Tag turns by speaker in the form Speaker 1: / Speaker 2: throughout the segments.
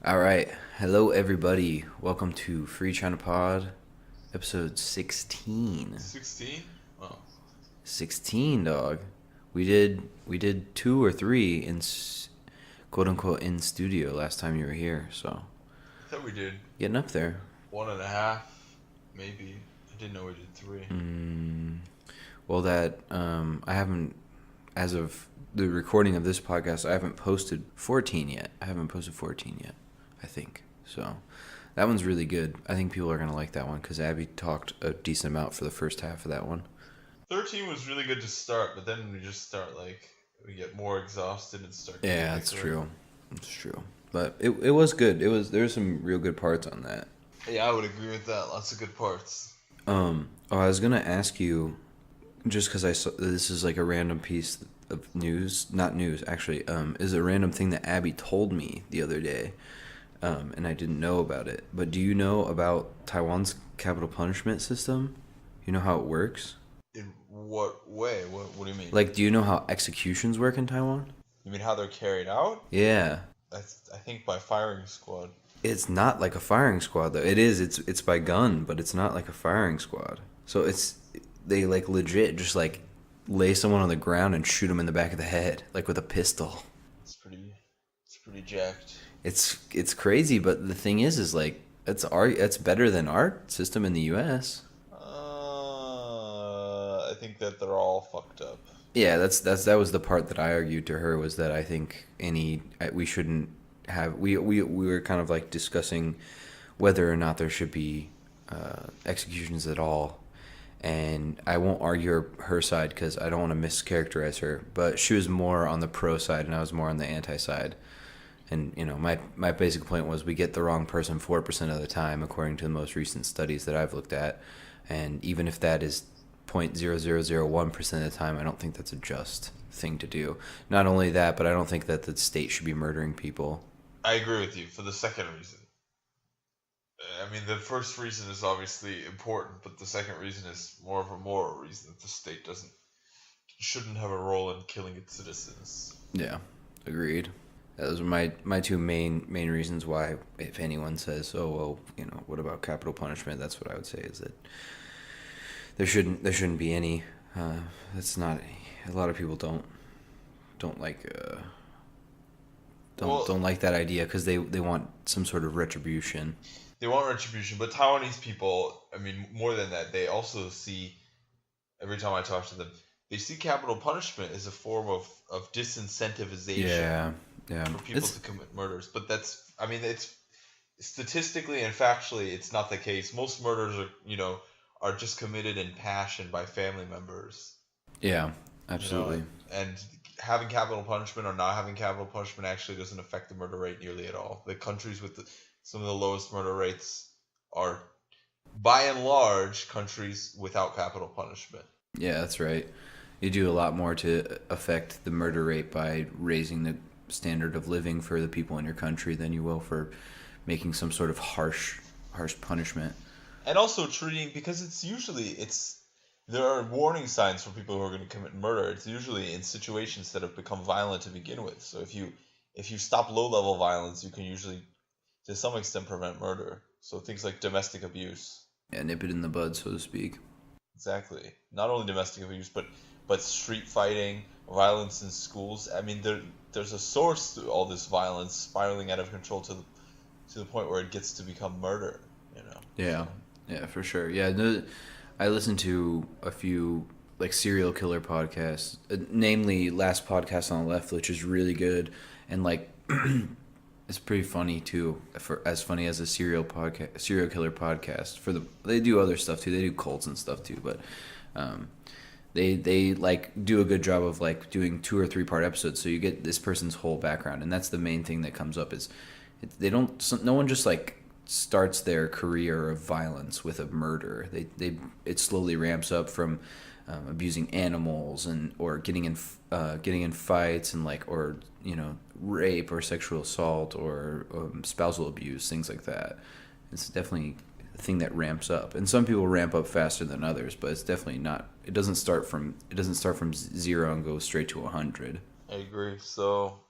Speaker 1: All right. Hello, everybody. Welcome to Free China Pod, episode 16.
Speaker 2: 16? Oh.
Speaker 1: 16, dog. We did 2 or 3 quote unquote in studio last time you were here. So
Speaker 2: I thought we did
Speaker 1: getting up there.
Speaker 2: 1.5, maybe. I didn't know we did 3.
Speaker 1: Well, I haven't, as of the recording of this podcast, I haven't posted 14 yet. I think. So that one's really good. I think people are going to like that one because Abby talked a decent amount for the first half of that one.
Speaker 2: 13 was really good to start, but then we just start, we get more exhausted and start...
Speaker 1: Yeah, that's true. It's true. But it was good. There's some real good parts on that.
Speaker 2: Yeah, I would agree with that. Lots of good parts.
Speaker 1: I was going to ask you, just because I saw this is like a random piece of news, not news, actually, is a random thing that Abby told me the other day. And I didn't know about it. But do you know about Taiwan's capital punishment system? You know how it works?
Speaker 2: In what way? What do you mean?
Speaker 1: Like, do you know how executions work in Taiwan?
Speaker 2: You mean how they're carried out?
Speaker 1: Yeah.
Speaker 2: I think by firing squad.
Speaker 1: It's not like a firing squad, though. It is. It's by gun, but it's not like a firing squad. So they like legit just like lay someone on the ground and shoot them in the back of the head, like with a pistol.
Speaker 2: It's pretty jacked.
Speaker 1: It's crazy, but the thing is like it's better than our system in the U.S.
Speaker 2: I think that they're all fucked up.
Speaker 1: Yeah, that was the part that I argued to her, was that I think we shouldn't have we were kind of like discussing whether or not there should be executions at all, and I won't argue her side because I don't want to mischaracterize her, but she was more on the pro side and I was more on the anti side. And, my basic point was we get the wrong person 4% of the time, according to the most recent studies that I've looked at. And even if that is 0.0001% of the time, I don't think that's a just thing to do. Not only that, but I don't think that the state should be murdering people.
Speaker 2: I agree with you for the second reason. I mean, the first reason is obviously important, but the second reason is more of a moral reason that the state shouldn't have a role in killing its citizens.
Speaker 1: Yeah, agreed. Those are my two main reasons why, if anyone says, "Oh well, what about capital punishment?" That's what I would say, is that there shouldn't be any. That's not. A lot of people don't like don't like that idea because they want some sort of retribution.
Speaker 2: They want retribution, but Taiwanese people, I mean, more than that, they also see, every time I talk to them, they see capital punishment as a form of disincentivization.
Speaker 1: Yeah.
Speaker 2: For people to commit murders. But it's statistically and factually, it's not the case. Most murders are just committed in passion by family members.
Speaker 1: Yeah, absolutely.
Speaker 2: And having capital punishment or not having capital punishment actually doesn't affect the murder rate nearly at all. The countries with some of the lowest murder rates are, by and large, countries without capital punishment.
Speaker 1: Yeah, that's right. You do a lot more to affect the murder rate by raising the standard of living for the people in your country than you will for making some sort of harsh punishment.
Speaker 2: And also treating, because there are warning signs for people who are going to commit murder. It's usually in situations that have become violent to begin with. So if you stop low-level violence, you can usually, to some extent, prevent murder. So things like domestic abuse.
Speaker 1: Yeah, nip it in the bud, so to speak.
Speaker 2: Exactly. Not only domestic abuse, but street fighting, violence in schools. I mean, there's a source to all this violence spiraling out of control to the point where it gets to become murder.
Speaker 1: Yeah, for sure. Yeah, I listened to a few like serial killer podcasts, namely Last Podcast on the Left, which is really good, and like it's pretty funny too, for as funny as a serial killer podcast. They do other stuff too. They do cults and stuff too, but they like do a good job of like doing 2 or 3 part episodes, so you get this person's whole background, and that's the main thing that comes up is no one just like starts their career of violence with a murder. It slowly ramps up from abusing animals or getting in fights and or rape or sexual assault or spousal abuse, things like that. It's definitely a thing that ramps up, and some people ramp up faster than others, but it's definitely not. It doesn't start from 0 and go straight to 100.
Speaker 2: I agree. So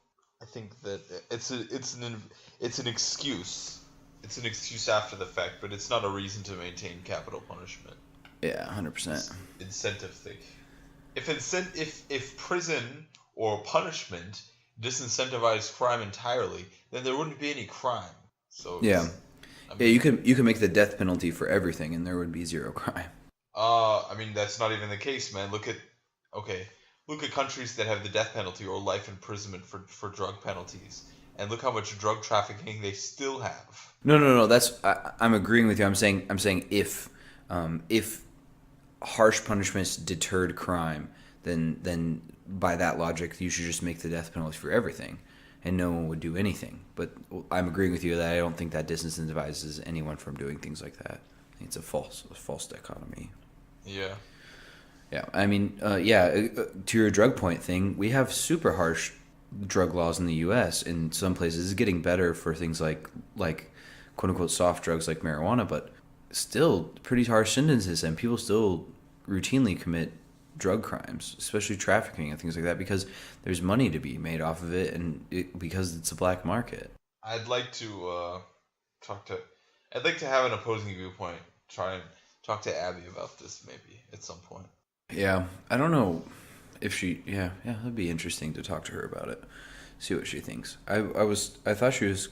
Speaker 2: I think that it's an excuse. It's an excuse after the fact, but it's not a reason to maintain capital punishment.
Speaker 1: Yeah, 100%.
Speaker 2: It's incentive thing. If prison or punishment disincentivized crime entirely, then there wouldn't be any crime. So
Speaker 1: Yeah.
Speaker 2: it's, I
Speaker 1: Yeah,
Speaker 2: mean,
Speaker 1: you could make the death penalty for everything and there would be zero crime.
Speaker 2: I mean that's not even the case, man. Okay, look at countries that have the death penalty or life imprisonment for drug penalties, and look how much drug trafficking they still have.
Speaker 1: No. I'm agreeing with you. I'm saying if harsh punishments deterred crime, then by that logic, you should just make the death penalty for everything, and no one would do anything. But I'm agreeing with you that I don't think that disincentivizes anyone from doing things like that. I think it's a false dichotomy.
Speaker 2: Yeah.
Speaker 1: Yeah, I mean, to your drug point thing, we have super harsh drug laws in the U.S. In some places, it's getting better for things like quote unquote soft drugs like marijuana, but still pretty harsh sentences, and people still routinely commit drug crimes, especially trafficking and things like that, because there's money to be made off of it, and because it's a black market.
Speaker 2: I'd like to talk to. I'd like to have an opposing viewpoint. Try and talk to Abby about this maybe at some point.
Speaker 1: Yeah, I don't know if she. Yeah, that'd be interesting to talk to her about it, see what she thinks. I thought she was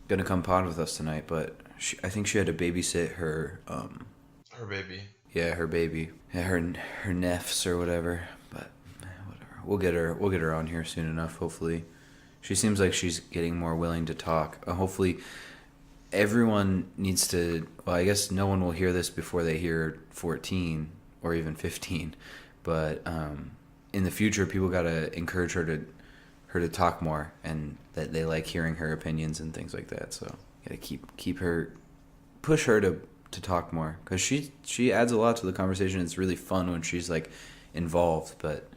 Speaker 1: gonna come pod with us tonight, but I think she had to babysit her.
Speaker 2: Her baby.
Speaker 1: Yeah, her baby. Yeah, her nephews or whatever. But whatever. We'll get her on here soon enough. Hopefully, she seems like she's getting more willing to talk. Hopefully, everyone needs to. Well, I guess no one will hear this before they hear 14 or even 15. But in the future, people gotta encourage her to talk more, and that they like hearing her opinions and things like that. So gotta keep her, push her to talk more, because she adds a lot to the conversation. It's really fun when she's like involved, but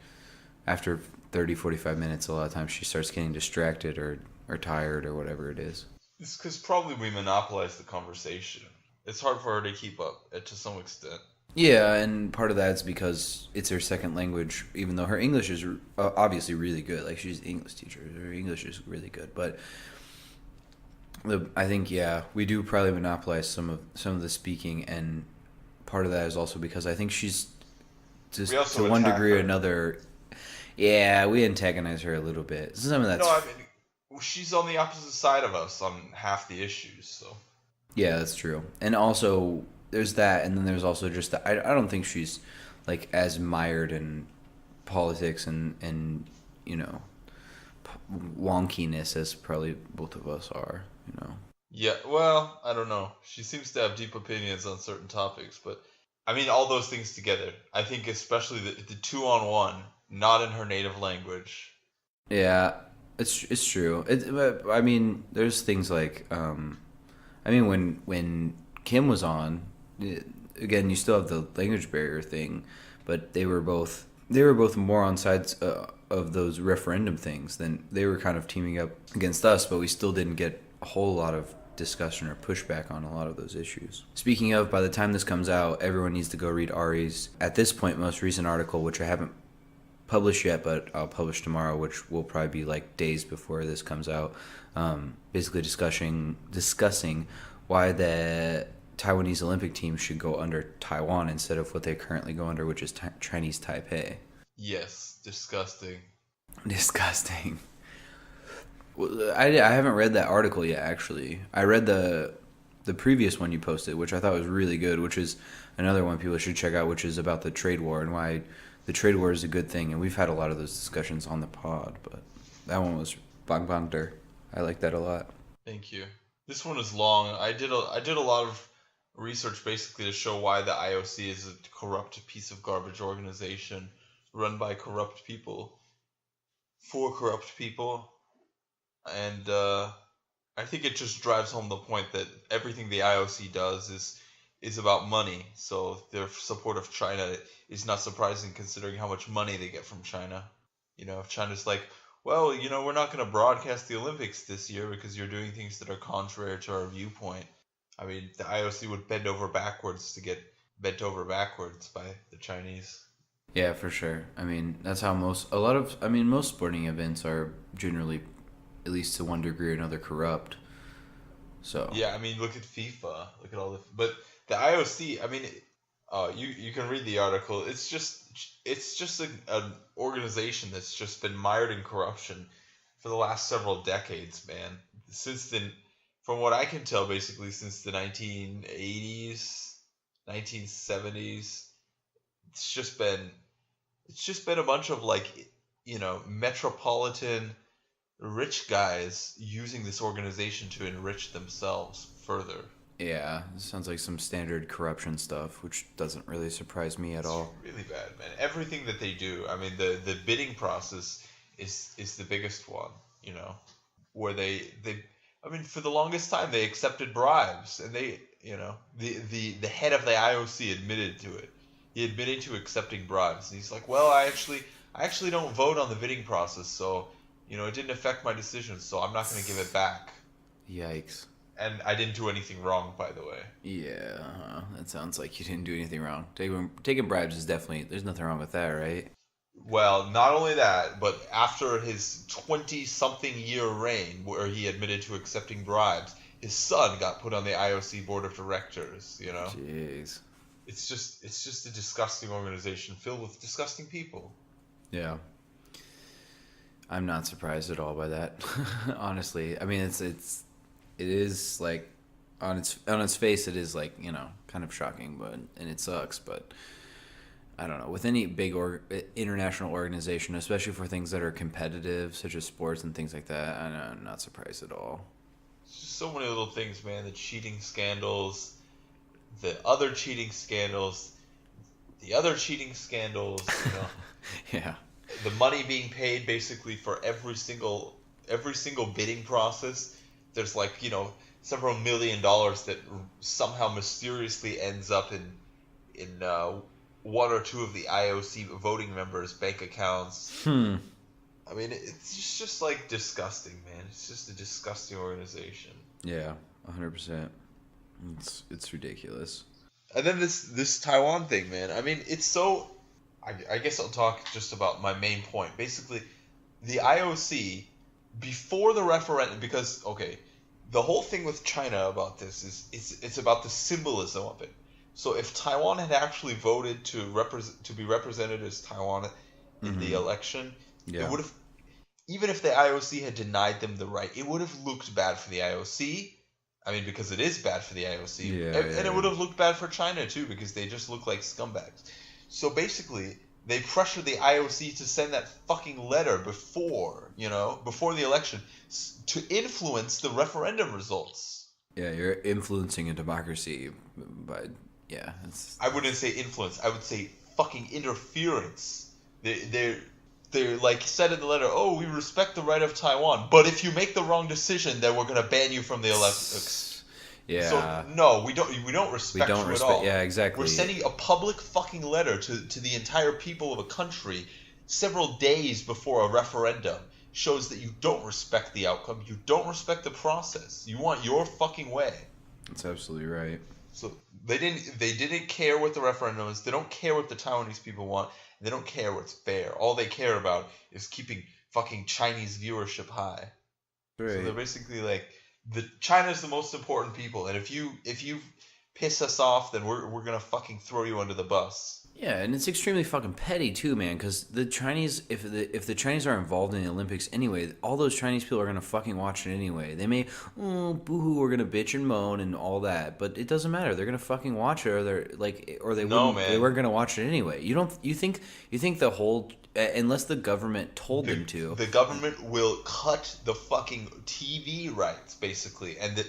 Speaker 1: after 30-45 minutes, a lot of times she starts getting distracted or tired or whatever it is.
Speaker 2: It's because probably we monopolize the conversation. It's hard for her to keep up to some extent.
Speaker 1: Yeah, and part of that is because it's her second language, even though her English is obviously really good. Like, she's an English teacher. Her English is really good. But I think, yeah, we do probably monopolize some of the speaking, and part of that is also because I think she's, just to one degree or another, yeah, we antagonize her a little bit. Some of that's...
Speaker 2: No, I mean, she's on the opposite side of us on half the issues, so...
Speaker 1: Yeah, that's true. And also, there's that, and then there's also just that I don't think she's like as mired in politics and you know, wonkiness as probably both of us are, you know.
Speaker 2: Yeah, well, I don't know. She seems to have deep opinions on certain topics, but I mean, all those things together. I think especially the 2-on-1, not in her native language.
Speaker 1: Yeah, it's true. I mean, there's things like I mean, when Kim was on, again, you still have the language barrier thing, but they were both more on sides of those referendum things. Than they were kind of teaming up against us, but we still didn't get a whole lot of discussion or pushback on a lot of those issues. Speaking of, by the time this comes out, everyone needs to go read Ari's, at this point, most recent article, which I haven't published yet, but I'll publish tomorrow, which will probably be like days before this comes out. Basically discussing why the Taiwanese Olympic team should go under Taiwan instead of what they currently go under, which is Chinese Taipei.
Speaker 2: Yes, disgusting.
Speaker 1: Disgusting. I haven't read that article yet, actually. I read the previous one you posted, which I thought was really good, which is another one people should check out, which is about the trade war and why the trade war is a good thing. And we've had a lot of those discussions on the pod, but that one was bang bang der. I like that a lot.
Speaker 2: Thank you. This one is long. I did a lot of research basically to show why the IOC is a corrupt piece of garbage organization run by corrupt people for corrupt people, and I think it just drives home the point that everything the IOC does is about money. So their support of China is not surprising considering how much money they get from China. You know, if China's like, well, you know, we're not going to broadcast the Olympics this year because you're doing things that are contrary to our viewpoint. I mean, the IOC would bend over backwards to get bent over backwards by the Chinese.
Speaker 1: Yeah, for sure. I mean, that's how most sporting events are generally at least to one degree or another, corrupt. So
Speaker 2: Yeah, I mean, look at FIFA. Look at all but the IOC. I mean, you can read the article. It's just an organization that's just been mired in corruption for the last several decades, man. From what I can tell, basically since the 1980s, 1970s, it's just been a bunch of like, metropolitan rich guys using this organization to enrich themselves further.
Speaker 1: yeah, it sounds like some standard corruption stuff, which doesn't really surprise me at
Speaker 2: It's
Speaker 1: all.
Speaker 2: really bad, man. Everything that they do. I mean, the bidding process is the biggest one. Where they. I mean, for the longest time they accepted bribes, and the head of the IOC admitted to it. He admitted to accepting bribes, and he's like, "Well, I actually don't vote on the bidding process, so it didn't affect my decision, so I'm not going to give it back."
Speaker 1: Yikes.
Speaker 2: And I didn't do anything wrong, by the way.
Speaker 1: Yeah, that sounds like you didn't do anything wrong. Taking bribes is definitely, there's nothing wrong with that, right?
Speaker 2: Well, not only that, but after his 20-something year reign, where he admitted to accepting bribes, his son got put on the IOC board of directors.
Speaker 1: Jeez.
Speaker 2: It's just a disgusting organization filled with disgusting people.
Speaker 1: Yeah. I'm not surprised at all by that. Honestly, I mean, it is like on its face, it is like, kind of shocking, and it sucks, but I don't know. With any big international organization, especially for things that are competitive, such as sports and things like that, I'm not surprised at all.
Speaker 2: It's just so many little things, man. The cheating scandals, the other cheating scandals, the other cheating scandals.
Speaker 1: Yeah.
Speaker 2: The money being paid basically for every single bidding process. There's like several $1 million that somehow mysteriously ends up in one or two of the IOC voting members' bank accounts. I mean, it's just like disgusting, man. It's just a disgusting organization.
Speaker 1: Yeah, 100%. It's ridiculous.
Speaker 2: And then this Taiwan thing, man. I mean, it's so. I guess I'll talk just about my main point. Basically, the IOC before the referendum, because the whole thing with China about this is it's about the symbolism of it. So if Taiwan had actually voted to be represented as Taiwan in the election,
Speaker 1: Yeah.
Speaker 2: it would have, even if the IOC had denied them the right, it would have looked bad for the IOC. I mean, because it is bad for the IOC, and it would have looked bad for China too, because they just look like scumbags. So basically, they pressured the IOC to send that fucking letter before the election to influence the referendum results.
Speaker 1: Yeah, you're influencing a democracy, but yeah,
Speaker 2: I wouldn't say influence. I would say fucking interference. They're like said in the letter, "Oh, we respect the right of Taiwan, but if you make the wrong decision, then we're gonna ban you from the election."
Speaker 1: Yeah.
Speaker 2: So no, we don't respect you at all.
Speaker 1: Yeah, exactly.
Speaker 2: We're sending a public fucking letter to the entire people of a country several days before a referendum. Shows that you don't respect the outcome. You don't respect the process. You want your fucking way.
Speaker 1: That's absolutely right.
Speaker 2: So they didn't care what the referendum is. They don't care what the Taiwanese people want. They don't care what's fair. All they care about is keeping fucking Chinese viewership high.
Speaker 1: Right.
Speaker 2: So they're basically like, China's the most important people, and if you piss us off, then we're gonna fucking throw you under the bus.
Speaker 1: Yeah, and it's extremely fucking petty too, man. Because the Chinese, if the Chinese are involved in the Olympics anyway, all those Chinese people are gonna fucking watch it anyway. They may, boohoo, we're gonna bitch and moan and all that, but it doesn't matter. They're gonna fucking watch it, or they weren't gonna watch it anyway. You think the whole, unless the government told them to,
Speaker 2: the government will cut the fucking TV rights basically, and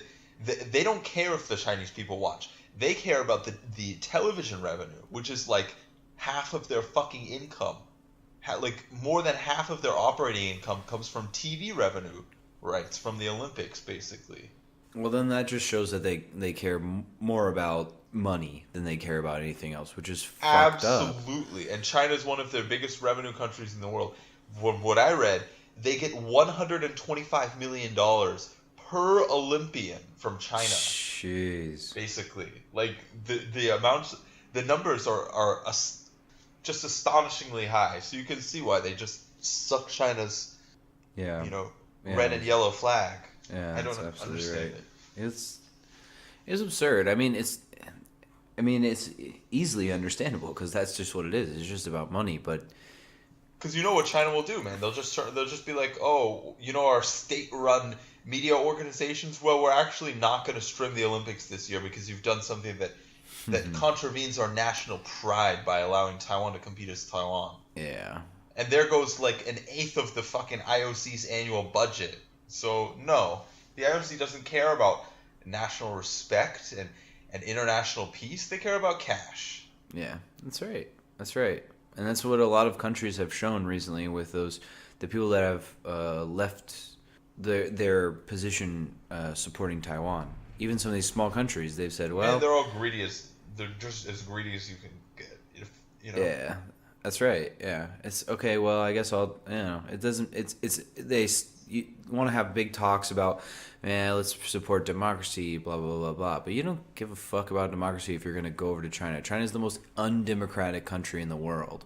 Speaker 2: they don't care if the Chinese people watch. They care about the television revenue, which is like half of their fucking income. Like more than half of their operating income comes from TV revenue rights from the Olympics, basically.
Speaker 1: Well, then that just shows that they care more about money than they care about anything else, which is fucked up.
Speaker 2: Absolutely. And China is one of their biggest revenue countries in the world. From what I read, they get $125 million per Olympian from China.
Speaker 1: Jeez.
Speaker 2: Basically, like the numbers are just astonishingly high. So you can see why they just suck China's, red
Speaker 1: Yeah,
Speaker 2: and yellow flag.
Speaker 1: yeah,
Speaker 2: I don't
Speaker 1: that's absolutely
Speaker 2: understand
Speaker 1: right.
Speaker 2: it.
Speaker 1: It's absurd. I mean, it's easily understandable because that's just what it is. It's just about money. But
Speaker 2: Because you know what China will do, man. They'll just be like, oh, our state-run media organizations. Well, we're actually not going to stream the Olympics this year because you've done something that contravenes our national pride by allowing Taiwan to compete as Taiwan.
Speaker 1: yeah,
Speaker 2: And there goes like an eighth of the fucking IOC's annual budget. So no, the IOC doesn't care about national respect and international peace. They care about cash.
Speaker 1: yeah, that's right. That's right. And that's what a lot of countries have shown recently with the people that have left their position supporting Taiwan. Even some of these small countries, they've said,
Speaker 2: Man,
Speaker 1: well,
Speaker 2: they're just as greedy as you can get. If
Speaker 1: yeah, that's right. Yeah, it's okay. Well, I guess it doesn't. They you want to have big talks about, man, let's support democracy, blah blah blah blah. But you don't give a fuck about democracy if you're gonna go over to China. China's the most undemocratic country in the world.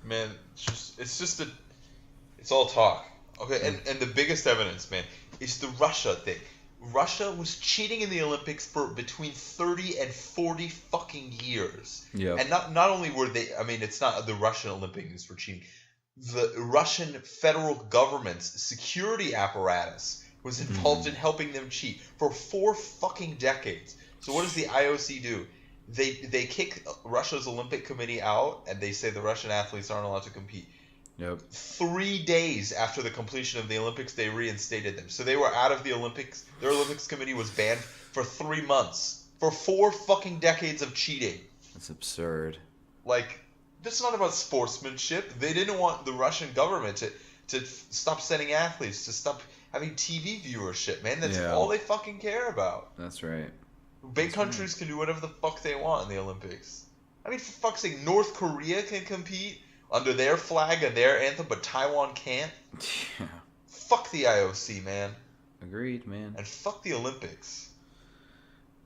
Speaker 2: Man, it's all talk. Okay, and the biggest evidence, man, is the Russia thing. Russia was cheating in the Olympics for between 30 and 40 fucking years.
Speaker 1: Yeah.
Speaker 2: And not only were they, I mean, it's not the Russian Olympics were cheating. The Russian federal government's security apparatus was involved in helping them cheat for 4 fucking decades. So what does the IOC do? They kick Russia's Olympic Committee out, and they say the Russian athletes aren't allowed to compete.
Speaker 1: Yep.
Speaker 2: 3 days after the completion of the Olympics, they reinstated them. So they were out of the Olympics. Their Olympics committee was banned for 3 months. For 4 fucking decades of cheating.
Speaker 1: That's absurd.
Speaker 2: Like, this is not about sportsmanship. They didn't want the Russian government to stop sending athletes, to stop having TV viewership, man. That's all they fucking care about.
Speaker 1: That's right.
Speaker 2: Big countries can do whatever the fuck they want in the Olympics. I mean, for fuck's sake, North Korea can compete under their flag and their anthem, but Taiwan can't?
Speaker 1: Yeah.
Speaker 2: Fuck the IOC, man.
Speaker 1: Agreed, man.
Speaker 2: And fuck the Olympics.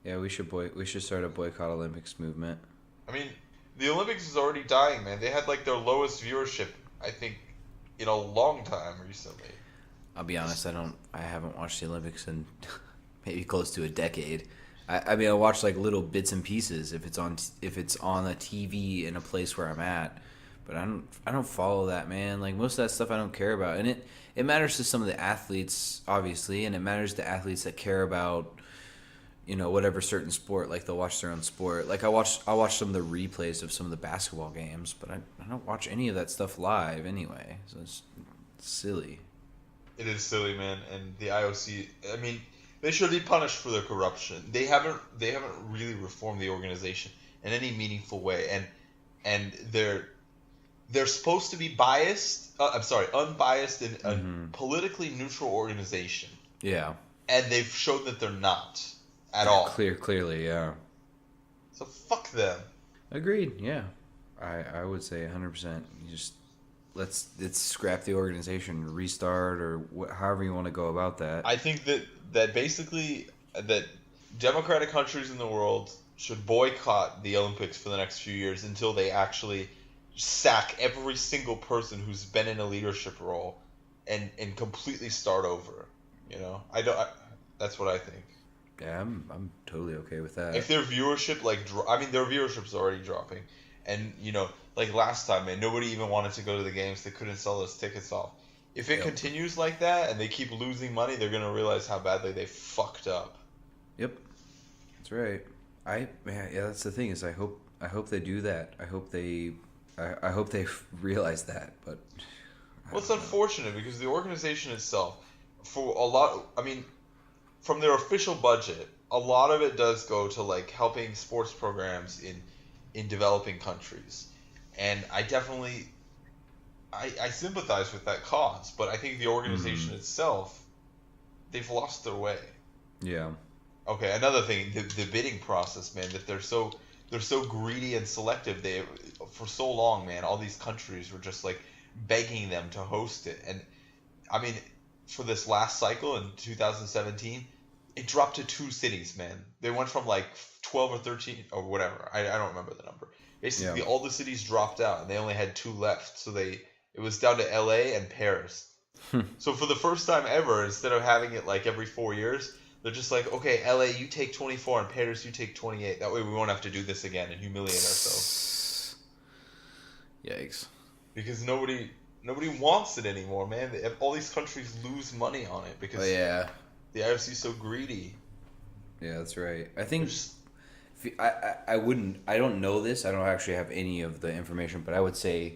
Speaker 1: Yeah, we should start a boycott Olympics movement.
Speaker 2: I mean, the Olympics is already dying, man. They had like their lowest viewership, I think, in a long time recently.
Speaker 1: I'll be honest, I haven't watched the Olympics in maybe close to a decade. I mean, I watch like little bits and pieces if it's on a TV in a place where I'm at. But I don't follow that, man. Like, most of that stuff I don't care about. And it matters to some of the athletes, obviously, and it matters to athletes that care about, whatever certain sport. Like, they'll watch their own sport. Like, I'll watch some of the replays of some of the basketball games, but I don't watch any of that stuff live anyway. So it's silly.
Speaker 2: It is silly, man. And the IOC, I mean, they should be punished for their corruption. They haven't really reformed the organization in any meaningful way. And they're supposed to be unbiased and a politically neutral organization.
Speaker 1: Yeah.
Speaker 2: And they've shown that they're not at all.
Speaker 1: Clearly, yeah.
Speaker 2: So fuck them.
Speaker 1: Agreed, yeah. I would say 100%. Let's scrap the organization, restart, or however you want to go about that.
Speaker 2: I think that basically that democratic countries in the world should boycott the Olympics for the next few years until they actually sack every single person who's been in a leadership role and completely start over. That's what I think.
Speaker 1: Yeah, I'm totally okay with that.
Speaker 2: If their viewership their viewership's already dropping, and like last time, man, nobody even wanted to go to the games. They couldn't sell those tickets off. If it continues like that and they keep losing money, they're gonna realize how badly they fucked up.
Speaker 1: Yep, that's right. That's the thing is I hope they do that. I hope they realize that. But
Speaker 2: well, it's unfortunate because the organization itself, from their official budget, a lot of it does go to like helping sports programs in developing countries, and I definitely I sympathize with that cause, but I think the organization itself, they've lost their way.
Speaker 1: Yeah.
Speaker 2: Okay, another thing, the bidding process, man, that they're so greedy and selective. For so long, man, all these countries were just like begging them to host it, and I mean, for this last cycle in 2017, it dropped to 2 cities, man. They went from like 12 or 13 or whatever. I don't remember the number. Basically, all the cities dropped out, and they only had 2 left. So it was down to LA and Paris. So for the first time ever, instead of having it like every 4 years, they're just like, okay, LA, you take 24, and Paris, you take 28. That way we won't have to do this again and humiliate ourselves.
Speaker 1: Yikes.
Speaker 2: Because nobody wants it anymore, man. All these countries lose money on it
Speaker 1: Oh
Speaker 2: because
Speaker 1: yeah,
Speaker 2: the IFC is so greedy.
Speaker 1: yeah, that's right. I think
Speaker 2: There's,
Speaker 1: I wouldn't. I don't know this. I don't actually have any of the information, but I would say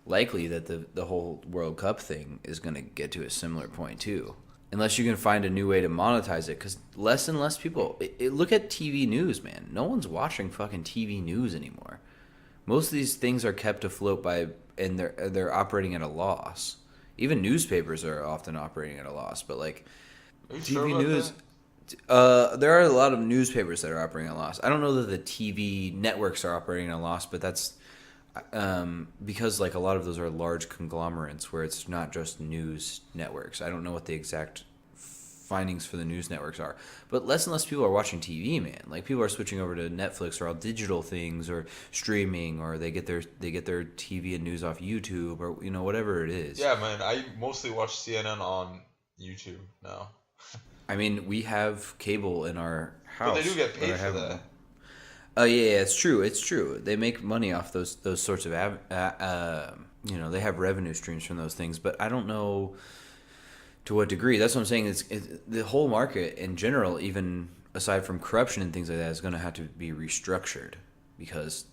Speaker 1: likely that the whole World Cup thing is going to get to a similar point too. Unless you can find a new way to monetize it, because less and less people look at TV news, man. No one's watching fucking TV news anymore. Most of these things are kept afloat by, and they're operating at a loss. Even newspapers are often operating at a loss. But like
Speaker 2: are you
Speaker 1: TV
Speaker 2: sure about
Speaker 1: news,
Speaker 2: that?
Speaker 1: there are a lot of newspapers that are operating at a loss. I don't know that the TV networks are operating at a loss, but that's because like a lot of those are large conglomerates where it's not just news networks. I don't know what the exact findings for the news networks are, but less and less people are watching TV, man. Like people are switching over to Netflix or all digital things or streaming, or they get their TV and news off YouTube or whatever it is.
Speaker 2: Yeah, man. I mostly watch CNN on YouTube now.
Speaker 1: I mean, we have cable in our house.
Speaker 2: But they do get paid
Speaker 1: or
Speaker 2: for
Speaker 1: have-
Speaker 2: that.
Speaker 1: Oh yeah, it's true. It's true. They make money off those sorts of they have revenue streams from those things. But I don't know to what degree. That's what I'm saying. It's the whole market in general, even aside from corruption and things like that, is going to have to be restructured because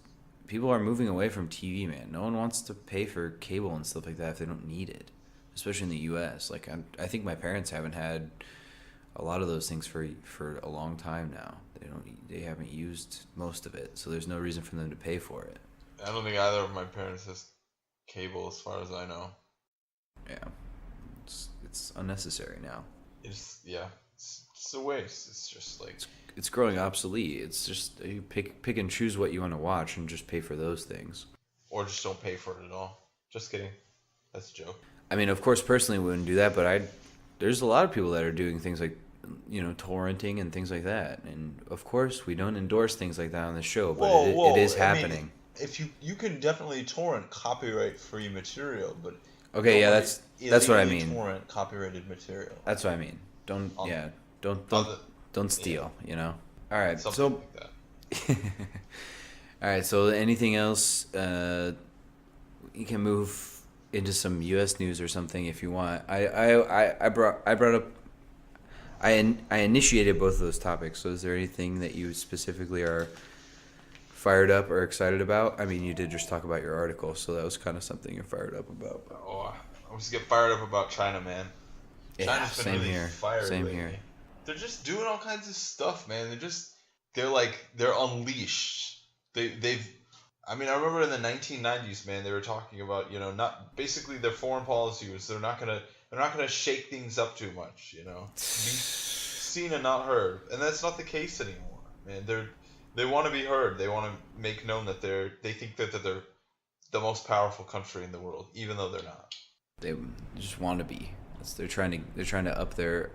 Speaker 1: people are moving away from TV. Man, no one wants to pay for cable and stuff like that if they don't need it, especially in the U.S. Like I think my parents haven't had a lot of those things for a long time now. They haven't used most of it, so there's no reason for them to pay for it.
Speaker 2: I don't think either of my parents has cable, as far as I know.
Speaker 1: Yeah, it's unnecessary now.
Speaker 2: It's a waste. It's just like
Speaker 1: It's growing obsolete. It's just you pick and choose what you want to watch and just pay for those things.
Speaker 2: or just don't pay for it at all. Just kidding. That's a joke.
Speaker 1: I mean, of course, personally, we wouldn't do that, but there's a lot of people that are doing things like torrenting and things like that, and of course we don't endorse things like that on the show, but it is happening.
Speaker 2: I mean, if you can definitely torrent copyright-free material, but
Speaker 1: Okay, yeah, that's what I
Speaker 2: illegally
Speaker 1: mean.
Speaker 2: torrent copyrighted material.
Speaker 1: That's what I mean. Don't
Speaker 2: On-
Speaker 1: don't steal. All right,
Speaker 2: Something
Speaker 1: so
Speaker 2: like that.
Speaker 1: all right, so anything else? You can move into some U.S. news or something if you want. I brought up. I initiated both of those topics. So is there anything that you specifically are fired up or excited about? I mean, you did just talk about your article, so that was kind of something you're fired up about.
Speaker 2: Oh, I always get fired up about China, man.
Speaker 1: Yeah,
Speaker 2: China's been
Speaker 1: same
Speaker 2: really
Speaker 1: here.
Speaker 2: fiery
Speaker 1: Same
Speaker 2: lately.
Speaker 1: here.
Speaker 2: They're just doing all kinds of stuff, man. They're unleashed. I mean, I remember in the 1990s, man, they were talking about, not basically their foreign policy was they're not gonna shake things up too much, be seen and not heard, and that's not the case anymore, man. They want to be heard. They want to make known that they think that they're the most powerful country in the world, even though they're not.
Speaker 1: They just want to be. They're trying to up their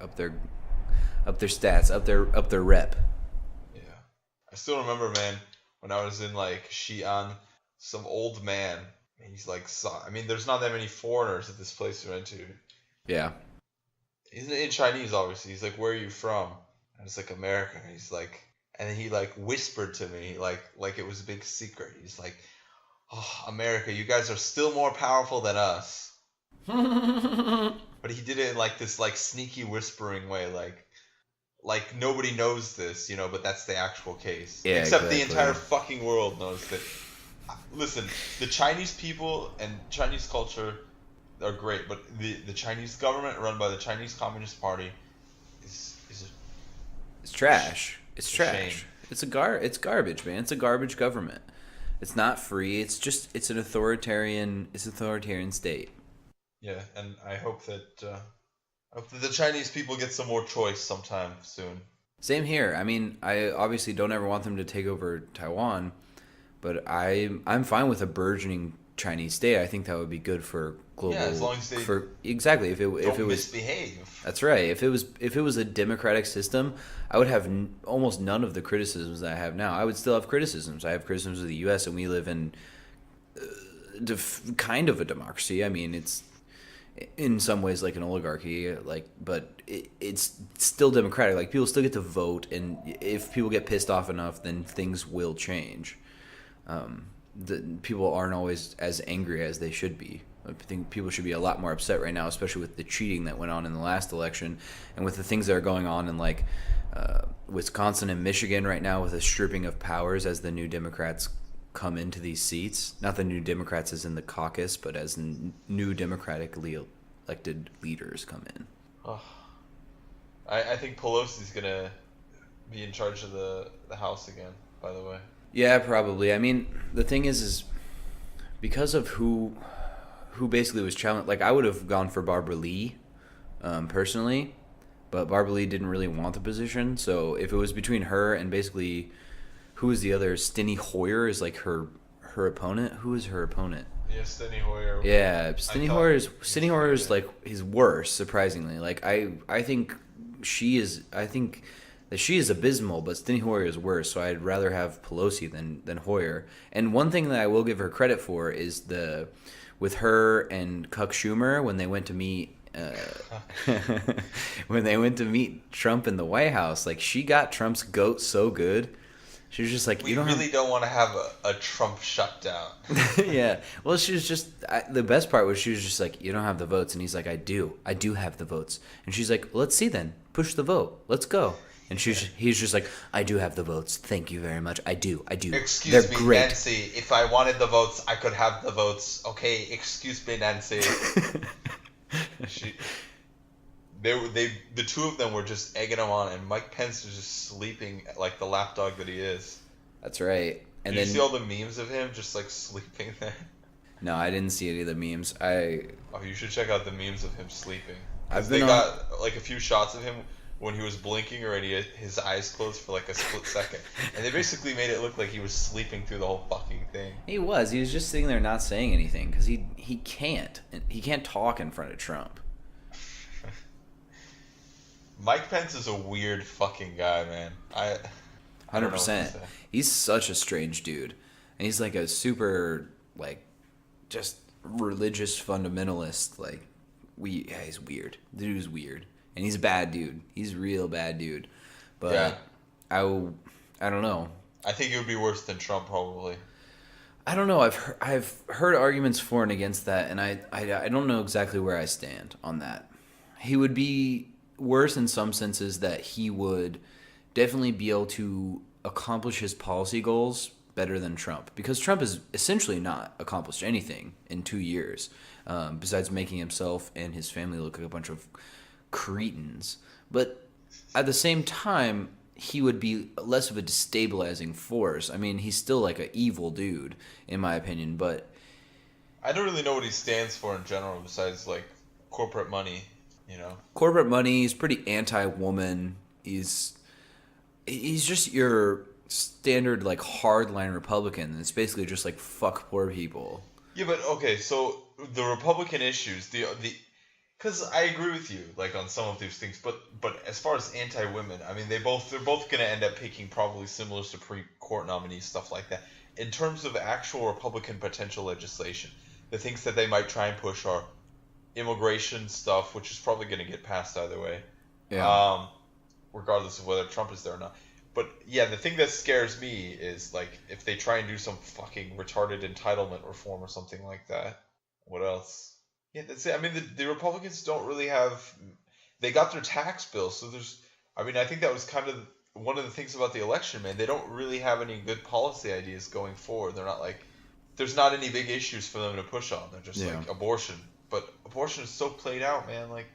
Speaker 1: stats, up their rep.
Speaker 2: Yeah, I still remember, man, when I was in like Xi'an, some old man. He's like, I mean, there's not that many foreigners at this place we went to.
Speaker 1: Yeah.
Speaker 2: He's in Chinese, obviously. He's like, "Where are you from?" I was like, "America." He's like, and then he like whispered to me, like it was a big secret. He's like, "Oh, America, you guys are still more powerful than us." But he did it in like this like sneaky whispering way, like nobody knows this, but that's the actual case.
Speaker 1: Yeah,
Speaker 2: Except
Speaker 1: exactly.
Speaker 2: the entire fucking world knows that. Listen, the Chinese people and Chinese culture are great, but the Chinese government run by the Chinese Communist Party is
Speaker 1: It's trash. It's
Speaker 2: a
Speaker 1: trash.
Speaker 2: shame.
Speaker 1: It's garbage, man. It's a garbage government. It's not free. It's an authoritarian state.
Speaker 2: yeah, and I hope that the Chinese people get some more choice sometime soon.
Speaker 1: Same here. I mean, I obviously don't ever want them to take over Taiwan, but I'm fine with a burgeoning Chinese state. I think that would be good for global.
Speaker 2: Yeah, as long as they
Speaker 1: exactly. If it
Speaker 2: don't
Speaker 1: was
Speaker 2: misbehave.
Speaker 1: That's right. If it was a democratic system, I would have almost none of the criticisms that I have now. I would still have criticisms. I have criticisms of the U.S. and we live in kind of a democracy. I mean, in some ways like an oligarchy, like, but it's still democratic. Like, people still get to vote, and if people get pissed off enough, then things will change. People aren't always as angry as they should be. I think people should be a lot more upset right now, especially with the cheating that went on in the last election, and with the things that are going on in like Wisconsin and Michigan right now, with the stripping of powers as the new Democrats come into these seats. Not the new Democrats as in the caucus, but as new democratically elected leaders come in.
Speaker 2: Oh, I think Pelosi's gonna be in charge of the House again, by the way.
Speaker 1: Yeah, probably. I mean, the thing is because of who basically was challenged. Like, I would have gone for Barbara Lee, personally, but Barbara Lee didn't really want the position. So if it was between her and basically, who is the other? Steny Hoyer is like her opponent. Who is her opponent?
Speaker 2: Yeah, Steny Hoyer.
Speaker 1: Yeah, Steny Hoyer is like, he's worse, surprisingly. Like, I think she is. I think that she is abysmal, but Steny Hoyer is worse. So I'd rather have Pelosi than Hoyer. And one thing that I will give her credit for is with her and Chuck Schumer when they went to meet. When they went to meet Trump in the White House, like, she got Trump's goat so good. She was just like,
Speaker 2: we really don't want to have a Trump shutdown.
Speaker 1: Yeah. Well, she was just, the best part was she was just like, you don't have the votes. And he's like, I do have the votes. And she's like, well, let's see then. Push the vote. Let's go. And he's just like, I do have the votes. Thank you very much. I do.
Speaker 2: Excuse
Speaker 1: They're
Speaker 2: me,
Speaker 1: great.
Speaker 2: Nancy. If I wanted the votes, I could have the votes. Okay, excuse me, Nancy. The two of them were just egging him on, and Mike Pence was just sleeping like the lapdog that he is.
Speaker 1: That's right. And
Speaker 2: Did you see all the memes of him just like sleeping there?
Speaker 1: No, I didn't see any of the memes.
Speaker 2: Oh, you should check out the memes of him sleeping.
Speaker 1: They
Speaker 2: got like a few shots of him when he was blinking or he had his eyes closed for like a split second, and they basically made it look like he was sleeping through the whole fucking thing.
Speaker 1: He was just sitting there not saying anything because he can't talk in front of Trump.
Speaker 2: Mike Pence is a weird fucking guy, man.
Speaker 1: 100%. He's such a strange dude, and he's like a super like just religious fundamentalist. Like, he's weird. The dude's weird, and he's a bad dude. He's a real bad dude. But yeah. I don't know.
Speaker 2: I think it would be worse than Trump, probably.
Speaker 1: I don't know. I've heard arguments for and against that, and I don't know exactly where I stand on that. He would be worse in some senses, that he would definitely be able to accomplish his policy goals better than Trump, because Trump has essentially not accomplished anything in 2 years, besides making himself and his family look like a bunch of cretins. But at the same time, he would be less of a destabilizing force. I mean, he's still like an evil dude, in my opinion, but
Speaker 2: I don't really know what he stands for in general, besides like corporate money. You know,
Speaker 1: corporate money. He's pretty anti-woman. He's just your standard like hardline Republican. It's basically just like fuck poor people.
Speaker 2: Yeah, but okay, so the Republican issues, because I agree with you like on some of these things, but as far as anti-women, I mean they're both gonna end up picking probably similar Supreme Court nominees, stuff like that. In terms of actual Republican potential legislation, the things that they might try and push are immigration stuff, which is probably going to get passed either way, regardless of whether Trump is there or not. But yeah, the thing that scares me is like if they try and do some fucking retarded entitlement reform or something like that. What else? Yeah, that's it. I mean, the Republicans don't really have. They got their tax bill, so I think that was kind of one of the things about the election, man. They don't really have any good policy ideas going forward. They're not like, there's not any big issues for them to push on. They're just like abortion. But abortion is so played out, man. Like,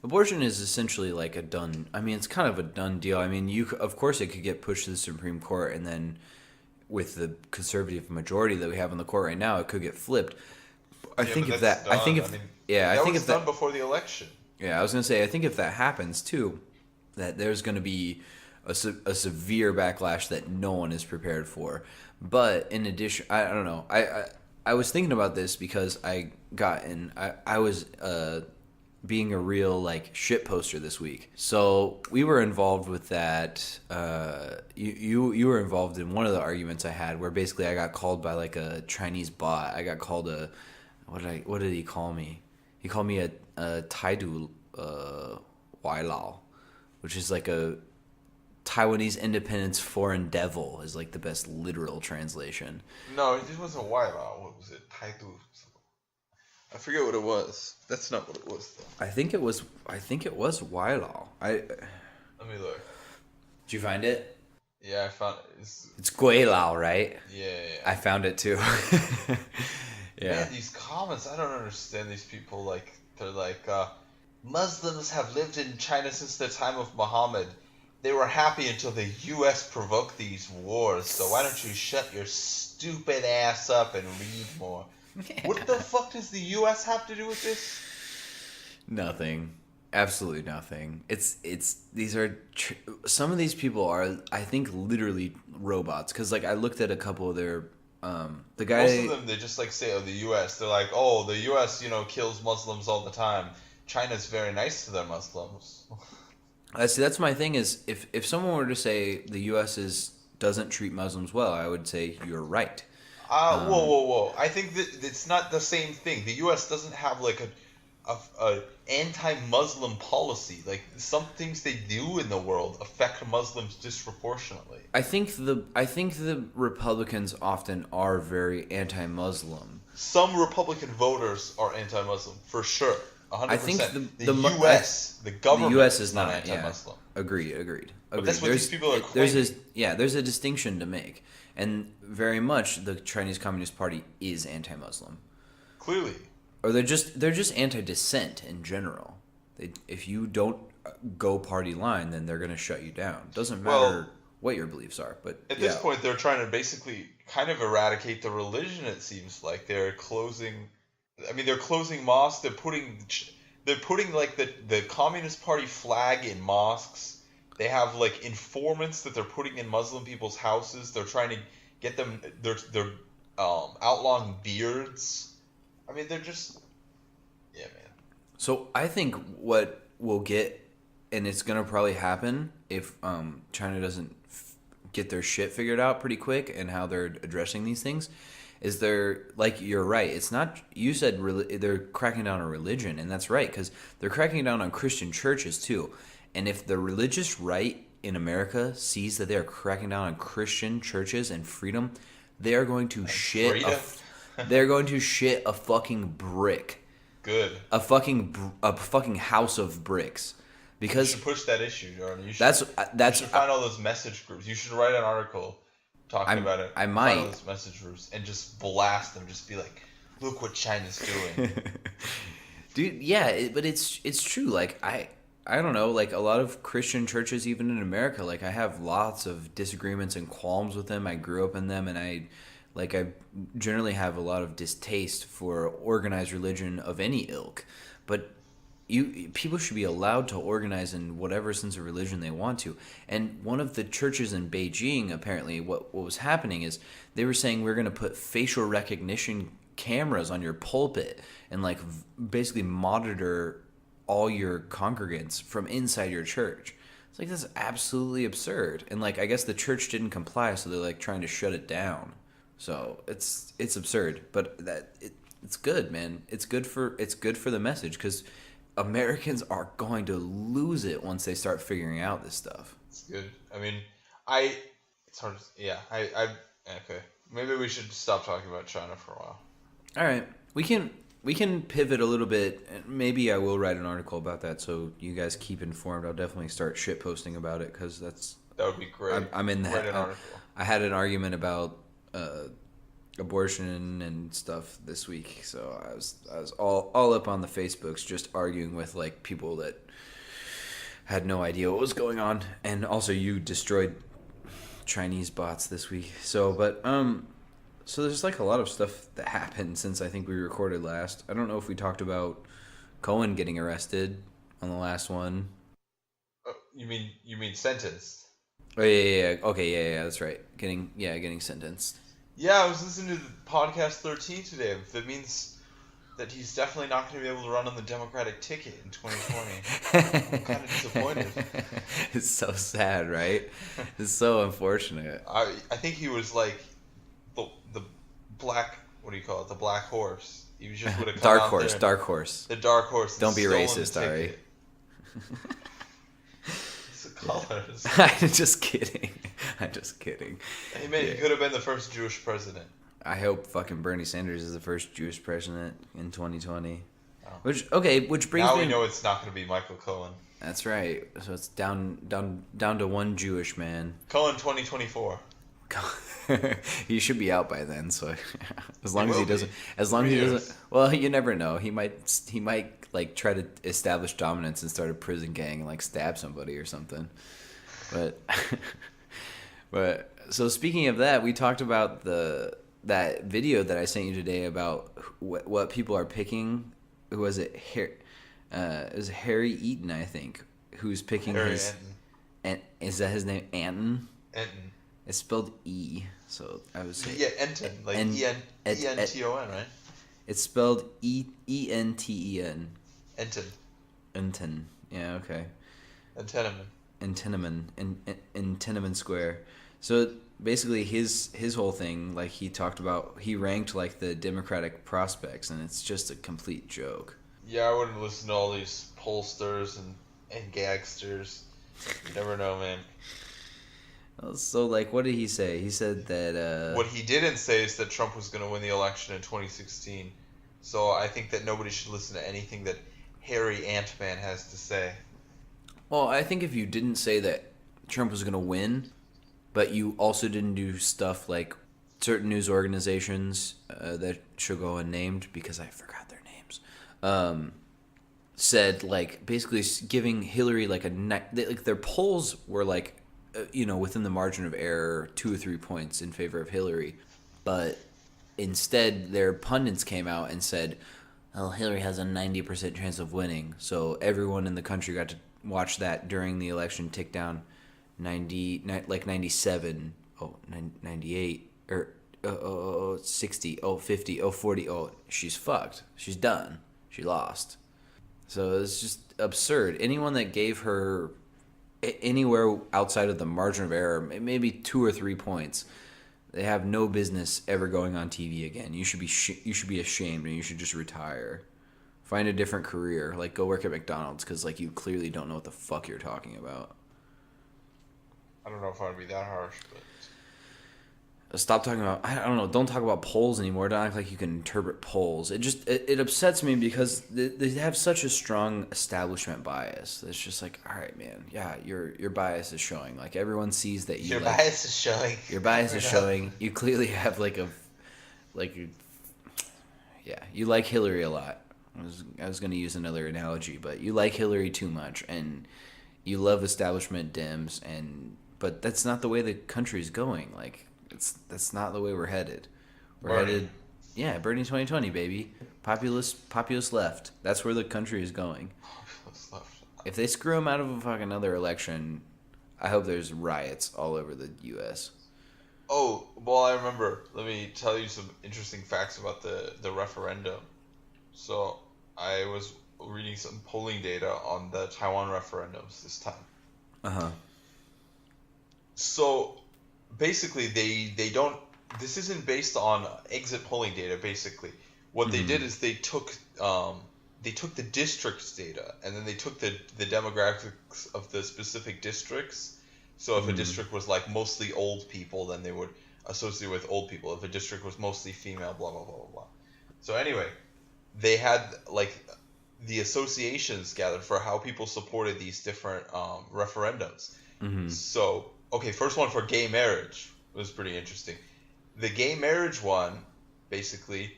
Speaker 1: abortion is essentially like it's kind of a done deal. I mean, of course it could get pushed to the Supreme Court, and then with the conservative majority that we have in the court right now, it could get flipped. I think if that was
Speaker 2: done before the election.
Speaker 1: Yeah, I was gonna say, I think if that happens too, that there's gonna be a severe backlash that no one is prepared for. But in addition, I don't know. I was thinking about this because I was being a real like shit poster this week. So we were involved with that. You were involved in one of the arguments I had, where basically I got called by like a Chinese bot. I got called what did he call me? he called me a Taidu Wailao, which is like a Taiwanese independence foreign devil is like the best literal translation.
Speaker 2: No, it wasn't Wailao. What was it? Taidu. I forget what it was. That's not what it was though.
Speaker 1: I think it was Wailao.
Speaker 2: Let me look.
Speaker 1: Did you find it?
Speaker 2: Yeah, I found it.
Speaker 1: It's Guilao, right?
Speaker 2: Yeah.
Speaker 1: I found it too. Yeah.
Speaker 2: Man, these comments, I don't understand these people. Like, they're like, Muslims have lived in China since the time of Muhammad. They were happy until the U.S. provoked these wars. So why don't you shut your stupid ass up and read more? What the fuck does the U.S. have to do with this?
Speaker 1: Nothing. Absolutely nothing. Some of these people are, I think, literally robots. Because like I looked at a couple of their the guy.
Speaker 2: Most of them, they just like say, "Oh, the U.S." They're like, "Oh, the U.S. Kills Muslims all the time. China's very nice to their Muslims."
Speaker 1: See, that's my thing. Is if someone were to say the U.S. doesn't treat Muslims well, I would say you're right.
Speaker 2: Whoa! I think that it's not the same thing. The U.S. doesn't have like a anti-Muslim policy. Like some things they do in the world affect Muslims disproportionately.
Speaker 1: I think the Republicans often are very anti-Muslim.
Speaker 2: Some Republican voters are anti-Muslim for sure. 100%.
Speaker 1: I think
Speaker 2: the U.S. the government
Speaker 1: the U.S. is not
Speaker 2: anti-Muslim.
Speaker 1: Yeah. Agreed.
Speaker 2: But that's what these people are claiming.
Speaker 1: There's a distinction to make, and very much the Chinese Communist Party is anti-Muslim.
Speaker 2: Clearly.
Speaker 1: Or they're just anti-dissent in general. If you don't go party line, then they're going to shut you down. Doesn't matter what your beliefs are. But
Speaker 2: at this point, they're trying to basically kind of eradicate the religion. It seems like they're closing. I mean, they're closing mosques. They're putting like the Communist Party flag in mosques. They have like informants that they're putting in Muslim people's houses. They're trying to get them. They're outlawing beards. I mean, they're just, yeah, man.
Speaker 1: So I think what we'll get, and it's gonna probably happen if China doesn't get their shit figured out pretty quick and how they're addressing these things, is they're like, you're right. It's not, you said they're cracking down on religion, and that's right, because they're cracking down on Christian churches too. And if the religious right in America sees that they are cracking down on Christian churches and freedom, they are going to shit. They're going to shit a fucking brick.
Speaker 2: Good.
Speaker 1: A fucking house of bricks. Because
Speaker 2: you should push that issue, Jordan. You
Speaker 1: should
Speaker 2: find all those message groups. You should write an article talking about it.
Speaker 1: I might.
Speaker 2: Find all those message groups and just blast them. Just be like, look what China's doing.
Speaker 1: Dude, yeah, but it's true. Like I don't know, like a lot of Christian churches, even in America, like I have lots of disagreements and qualms with them. I grew up in them, and I generally have a lot of distaste for organized religion of any ilk, but people should be allowed to organize in whatever sense of religion they want to. And one of the churches in Beijing, apparently, what was happening is they were saying, we're going to put facial recognition cameras on your pulpit and like basically monitor all your congregants from inside your church. It's like, that's absolutely absurd. And like, I guess the church didn't comply, so they're like trying to shut it down. So it's absurd, but it's good, man. It's good for the message, because Americans are going to lose it once they start figuring out this stuff.
Speaker 2: It's good. I mean, it's hard. Okay. Maybe we should stop talking about China for a while.
Speaker 1: All right, we can pivot a little bit. Maybe I will write an article about that, so you guys keep informed. I'll definitely start shit posting about it, because that
Speaker 2: would be great.
Speaker 1: I'm in that.
Speaker 2: Write an article.
Speaker 1: I had an argument about abortion and stuff this week, so I was all up on the Facebooks just arguing with like people that had no idea what was going on. And also, you destroyed Chinese bots this week, so there's like a lot of stuff that happened since I think we recorded last. I don't know if we talked about Cohen getting arrested on the last one.
Speaker 2: You mean sentenced?
Speaker 1: Oh yeah. Okay, yeah, that's right. Getting sentenced.
Speaker 2: Yeah, I was listening to the podcast 13 today. That means that he's definitely not going to be able to run on the Democratic ticket in 2020. I'm kind of disappointed.
Speaker 1: It's so sad, right? It's so unfortunate.
Speaker 2: I think he was like the black, what do you call it? The black horse. He just would have come
Speaker 1: Dark
Speaker 2: out
Speaker 1: horse,
Speaker 2: there.
Speaker 1: dark horse.
Speaker 2: The dark horse.
Speaker 1: Don't be
Speaker 2: stolen
Speaker 1: racist,
Speaker 2: the
Speaker 1: Ari.
Speaker 2: ticket. It's the colors.
Speaker 1: I'm just kidding. I'm just kidding.
Speaker 2: Hey man, he could have been the first Jewish president.
Speaker 1: I hope fucking Bernie Sanders is the first Jewish president in 2020.
Speaker 2: Oh.
Speaker 1: Which brings
Speaker 2: Now
Speaker 1: me.
Speaker 2: we know it's not going to be Michael Cohen.
Speaker 1: That's right. So it's down to one Jewish man.
Speaker 2: Cohen 2024.
Speaker 1: He should be out by then. So as long
Speaker 2: He
Speaker 1: as he
Speaker 2: will
Speaker 1: doesn't,
Speaker 2: be.
Speaker 1: as long as he
Speaker 2: 3
Speaker 1: doesn't.
Speaker 2: years.
Speaker 1: Well, you never know. He might like try to establish dominance and start a prison gang and like stab somebody or something. But but so speaking of that, we talked about that video that I sent you today about what people are picking. Who was it? It was Harry Eaton, I think, who's picking
Speaker 2: Harry
Speaker 1: his.
Speaker 2: Enton.
Speaker 1: Is that his name? Anton.
Speaker 2: Enton.
Speaker 1: It's spelled E, so I would say.
Speaker 2: Yeah, Enton. Like E-N-T-O-N, right?
Speaker 1: It's spelled E-N-T-E-N.
Speaker 2: Enton.
Speaker 1: Enton. Yeah. Okay.
Speaker 2: Antenaman.
Speaker 1: In Tiananmen Square. So basically, his whole thing, like he talked about, he ranked like the Democratic prospects, and it's just a complete joke.
Speaker 2: Yeah, I wouldn't listen to all these pollsters and gagsters. You never know, man.
Speaker 1: So like, what did he say? He said that.
Speaker 2: What he didn't say is that Trump was going to win the election in 2016. So I think that nobody should listen to anything that Harry Ant-Man has to say.
Speaker 1: Well, I think if you didn't say that Trump was going to win, but you also didn't do stuff like certain news organizations that should go unnamed because I forgot their names, said like basically giving Hillary like like their polls were like within the margin of error 2 or 3 points in favor of Hillary, but instead their pundits came out and said, "Well, Hillary has a 90% chance of winning," so everyone in the country got to watch that during the election tick down 97, 98, or 60, 50, 40, she's fucked. She's done. She lost. So it's just absurd. Anyone that gave her anywhere outside of the margin of error, maybe 2 or 3 points, they have no business ever going on TV again. You should be ashamed, and you should just retire. Find a different career, like go work at McDonald's, because like you clearly don't know what the fuck you're talking about.
Speaker 2: I don't know if I'd be that harsh, but
Speaker 1: Stop talking about. I don't know. Don't talk about polls anymore. Don't act like you can interpret polls. It upsets me because they have such a strong establishment bias. It's just like, all right, man. Yeah, your bias is showing. Like everyone sees that you.
Speaker 2: Your bias is showing.
Speaker 1: Your bias is showing. You clearly have yeah. You like Hillary a lot. I was going to use another analogy, but you like Hillary too much, and you love establishment Dems, but that's not the way the country's going. Like. That's not the way we're headed. We're headed, Bernie 2020, baby. Populist left. That's where the country is going.
Speaker 2: Populist left.
Speaker 1: If they screw him out of a fucking another election, I hope there's riots all over the U.S.
Speaker 2: Oh, well, I remember. Let me tell you some interesting facts about the referendum. So I was reading some polling data on the Taiwan referendums this time.
Speaker 1: Uh-huh.
Speaker 2: So basically, they don't. This isn't based on exit polling data. Basically, what they did is they took the districts data, and then they took the demographics of the specific districts. So if a district was like mostly old people, then they would associate with old people. If a district was mostly female, blah blah blah blah blah. So anyway, they had like the associations gathered for how people supported these different referendums. So. Okay, first one for gay marriage was pretty interesting. The gay marriage one, basically,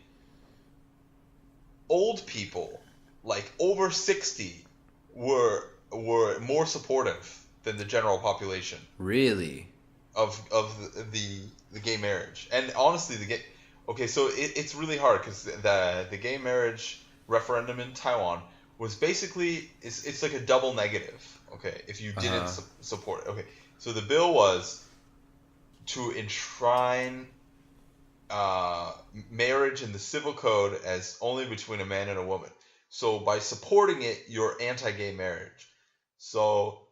Speaker 2: old people, like over 60, were more supportive than the general population.
Speaker 1: Really?
Speaker 2: Of the gay marriage. And honestly, so it's really hard because the gay marriage referendum in Taiwan was basically, it's like a double negative, okay, if you didn't support it. Okay. So the bill was to enshrine marriage in the civil code as only between a man and a woman. So by supporting it, you're anti-gay marriage. So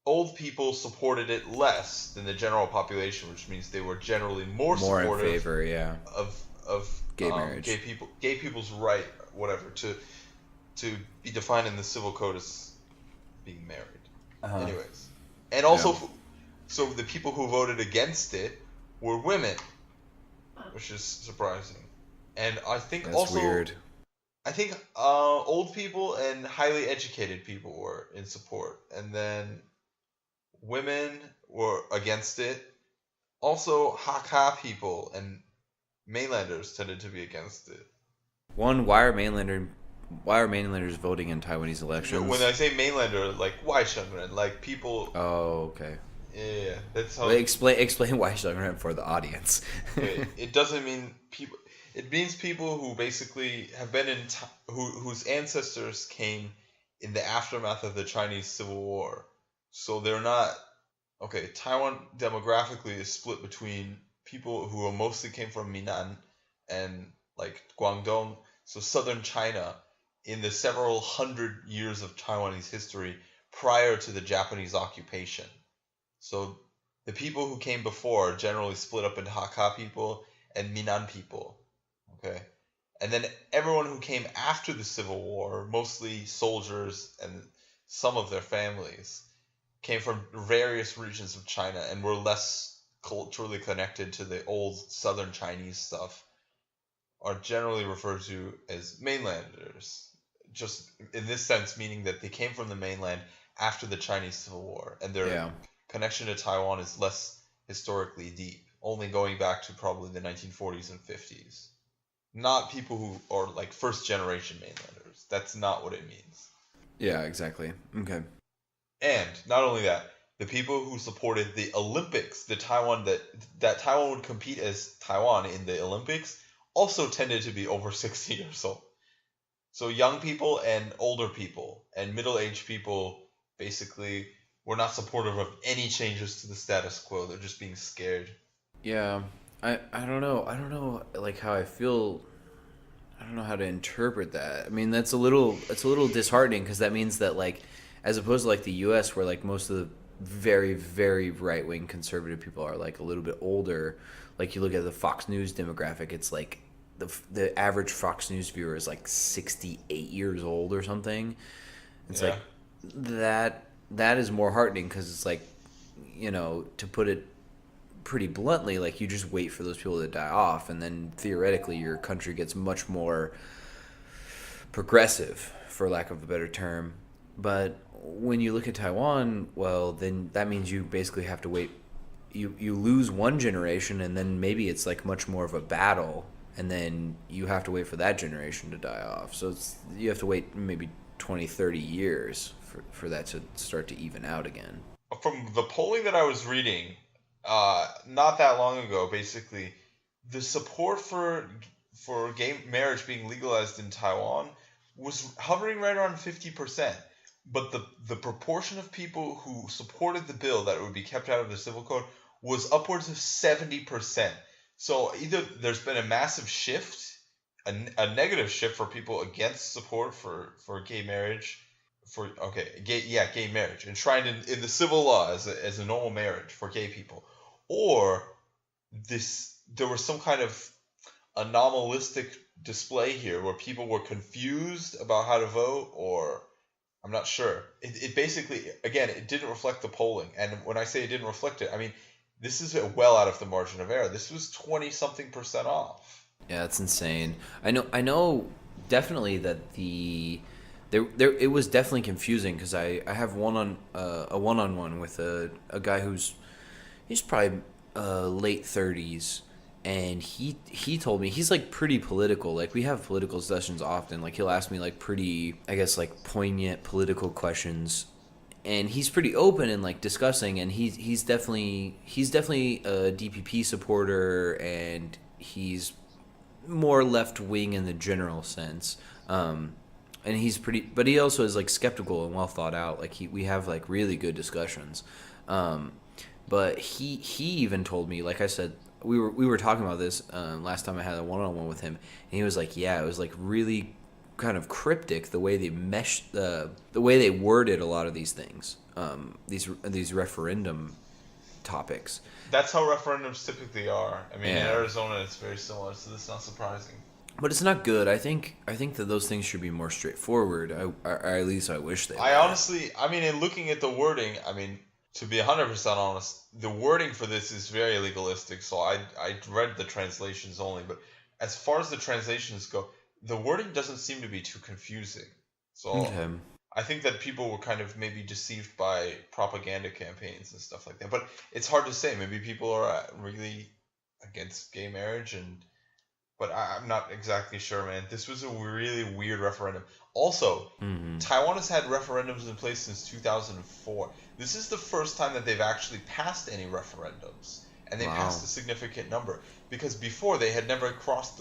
Speaker 2: old people supported it less than the general population, which means they were generally more supportive
Speaker 1: in favor,
Speaker 2: of
Speaker 1: Gay marriage.
Speaker 2: gay people's right, whatever, to be defined in the civil code as being married.
Speaker 1: Uh-huh.
Speaker 2: Anyways, and
Speaker 1: Yeah.
Speaker 2: also, so the people who voted against it were women, which is surprising. And I think
Speaker 1: That's
Speaker 2: also,
Speaker 1: weird.
Speaker 2: I think old people and highly educated people were in support, and then women were against it. Also, Hakka people and mainlanders tended to be against it.
Speaker 1: One, why are mainlanders voting in Taiwanese
Speaker 2: When
Speaker 1: elections?
Speaker 2: I say mainlander, like Waishengren, like people.
Speaker 1: Oh, okay.
Speaker 2: Yeah, that's how.
Speaker 1: Well, explain why Shangren for the audience.
Speaker 2: Okay, it doesn't mean people. It means people who basically have been in whose ancestors came in the aftermath of the Chinese Civil War. So they're not okay. Taiwan demographically is split between people who mostly came from Minnan and like Guangdong, so southern China, in the several hundred years of Taiwanese history prior to the Japanese occupation. So the people who came before generally split up into Hakka people and Minnan people. Okay. And then everyone who came after the Civil War, mostly soldiers and some of their families, came from various regions of China and were less culturally connected to the old southern Chinese stuff, are generally referred to as mainlanders. Just in this sense, meaning that they came from the mainland after the Chinese Civil War, and their
Speaker 1: Yeah.
Speaker 2: connection to Taiwan is less historically deep, only going back to probably the 1940s and 50s. Not people who are like first generation mainlanders. That's not what it means.
Speaker 1: Yeah, exactly. Okay.
Speaker 2: And not only that, the people who supported the Olympics, the Taiwan that Taiwan would compete as Taiwan in the Olympics, also tended to be over 60 years old. So young people and older people and middle-aged people basically were not supportive of any changes to the status quo. They're just being scared.
Speaker 1: Yeah. I don't know. I don't know like how I feel. I don't know how to interpret that. I mean, it's a little disheartening because that means that like as opposed to like the US where like most of the very right-wing conservative people are like a little bit older, like you look at the Fox News demographic, it's like the average Fox News viewer is like 68 years old or something. It's
Speaker 2: Yeah.
Speaker 1: like that is more heartening because it's like, to put it pretty bluntly, like you just wait for those people to die off, and then theoretically your country gets much more progressive, for lack of a better term. But when you look at Taiwan, well, then that means you basically have to wait. You lose one generation, and then maybe it's like much more of a battle, and then you have to wait for that generation to die off. So you have to wait maybe 20, 30 years for that to start to even out again.
Speaker 2: From the polling that I was reading, not that long ago, basically, the support for gay marriage being legalized in Taiwan was hovering right around 50%. But the proportion of people who supported the bill that it would be kept out of the civil code was upwards of 70%. So either there's been a massive shift, a negative shift for people against support for gay marriage, gay marriage enshrined in the civil law as a normal marriage for gay people, or there was some kind of anomalistic display here where people were confused about how to vote, or I'm not sure. It basically, again, it didn't reflect the polling. And when I say it didn't reflect it, I mean, this is well out of the margin of error. This was 20 something percent off.
Speaker 1: Yeah, that's insane. I know definitely that there it was definitely confusing because I have a one-on-one with a guy he's probably late 30s, and he told me he's like pretty political. Like we have political sessions often. Like he'll ask me like pretty, I guess, like poignant political questions, and he's pretty open and like discussing, and he's definitely a DPP supporter, and he's more left wing in the general sense. And he's pretty, but he also is like skeptical and well thought out. Like we have like really good discussions. But he even told me, like I said, we were talking about this last time I had a one-on-one with him, and he was like, yeah, it was like really kind of cryptic the way they meshed the way they worded a lot of these things, these referendum topics.
Speaker 2: That's how referendums typically are. I mean, in
Speaker 1: Yeah.
Speaker 2: Arizona, it's very similar, so this is not surprising.
Speaker 1: But it's not good. I think that those things should be more straightforward. Or at least I wish they
Speaker 2: I
Speaker 1: were.
Speaker 2: honestly, I mean, in looking at the wording, I mean, to be 100% honest, the wording for this is very legalistic, so I read the translations only, but as far as the translations go, the wording doesn't seem to be too confusing. So
Speaker 1: Okay.
Speaker 2: I think that people were kind of maybe deceived by propaganda campaigns and stuff like that. But it's hard to say. Maybe people are really against gay marriage, but I'm not exactly sure, man. This was a really weird referendum. Also,
Speaker 1: Mm-hmm.
Speaker 2: Taiwan has had referendums in place since 2004. This is the first time that they've actually passed any referendums, and they
Speaker 1: Wow.
Speaker 2: passed a significant number because before they had never crossed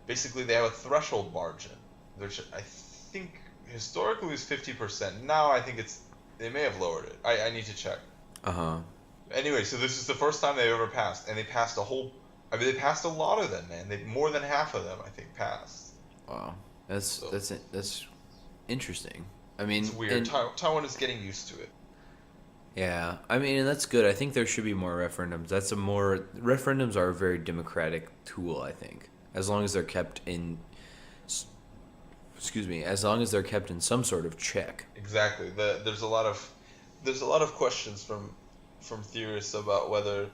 Speaker 2: basically they have a threshold margin, which I think historically was 50%. Now I think they may have lowered it. I need to check.
Speaker 1: Uh-huh.
Speaker 2: Anyway, so this is the first time they've ever passed, and they passed they passed a lot of them, man. More than half of them, I think, passed.
Speaker 1: Wow.
Speaker 2: So
Speaker 1: That's interesting. I mean,
Speaker 2: it's weird.
Speaker 1: and
Speaker 2: Taiwan is getting used to it.
Speaker 1: yeah, I mean, and that's good. I think there should be more referendums. Referendums are a very democratic tool, I think. As long as they're kept in s- excuse me, as long as they're kept in some sort of check.
Speaker 2: Exactly. There's a lot of questions from theorists about whether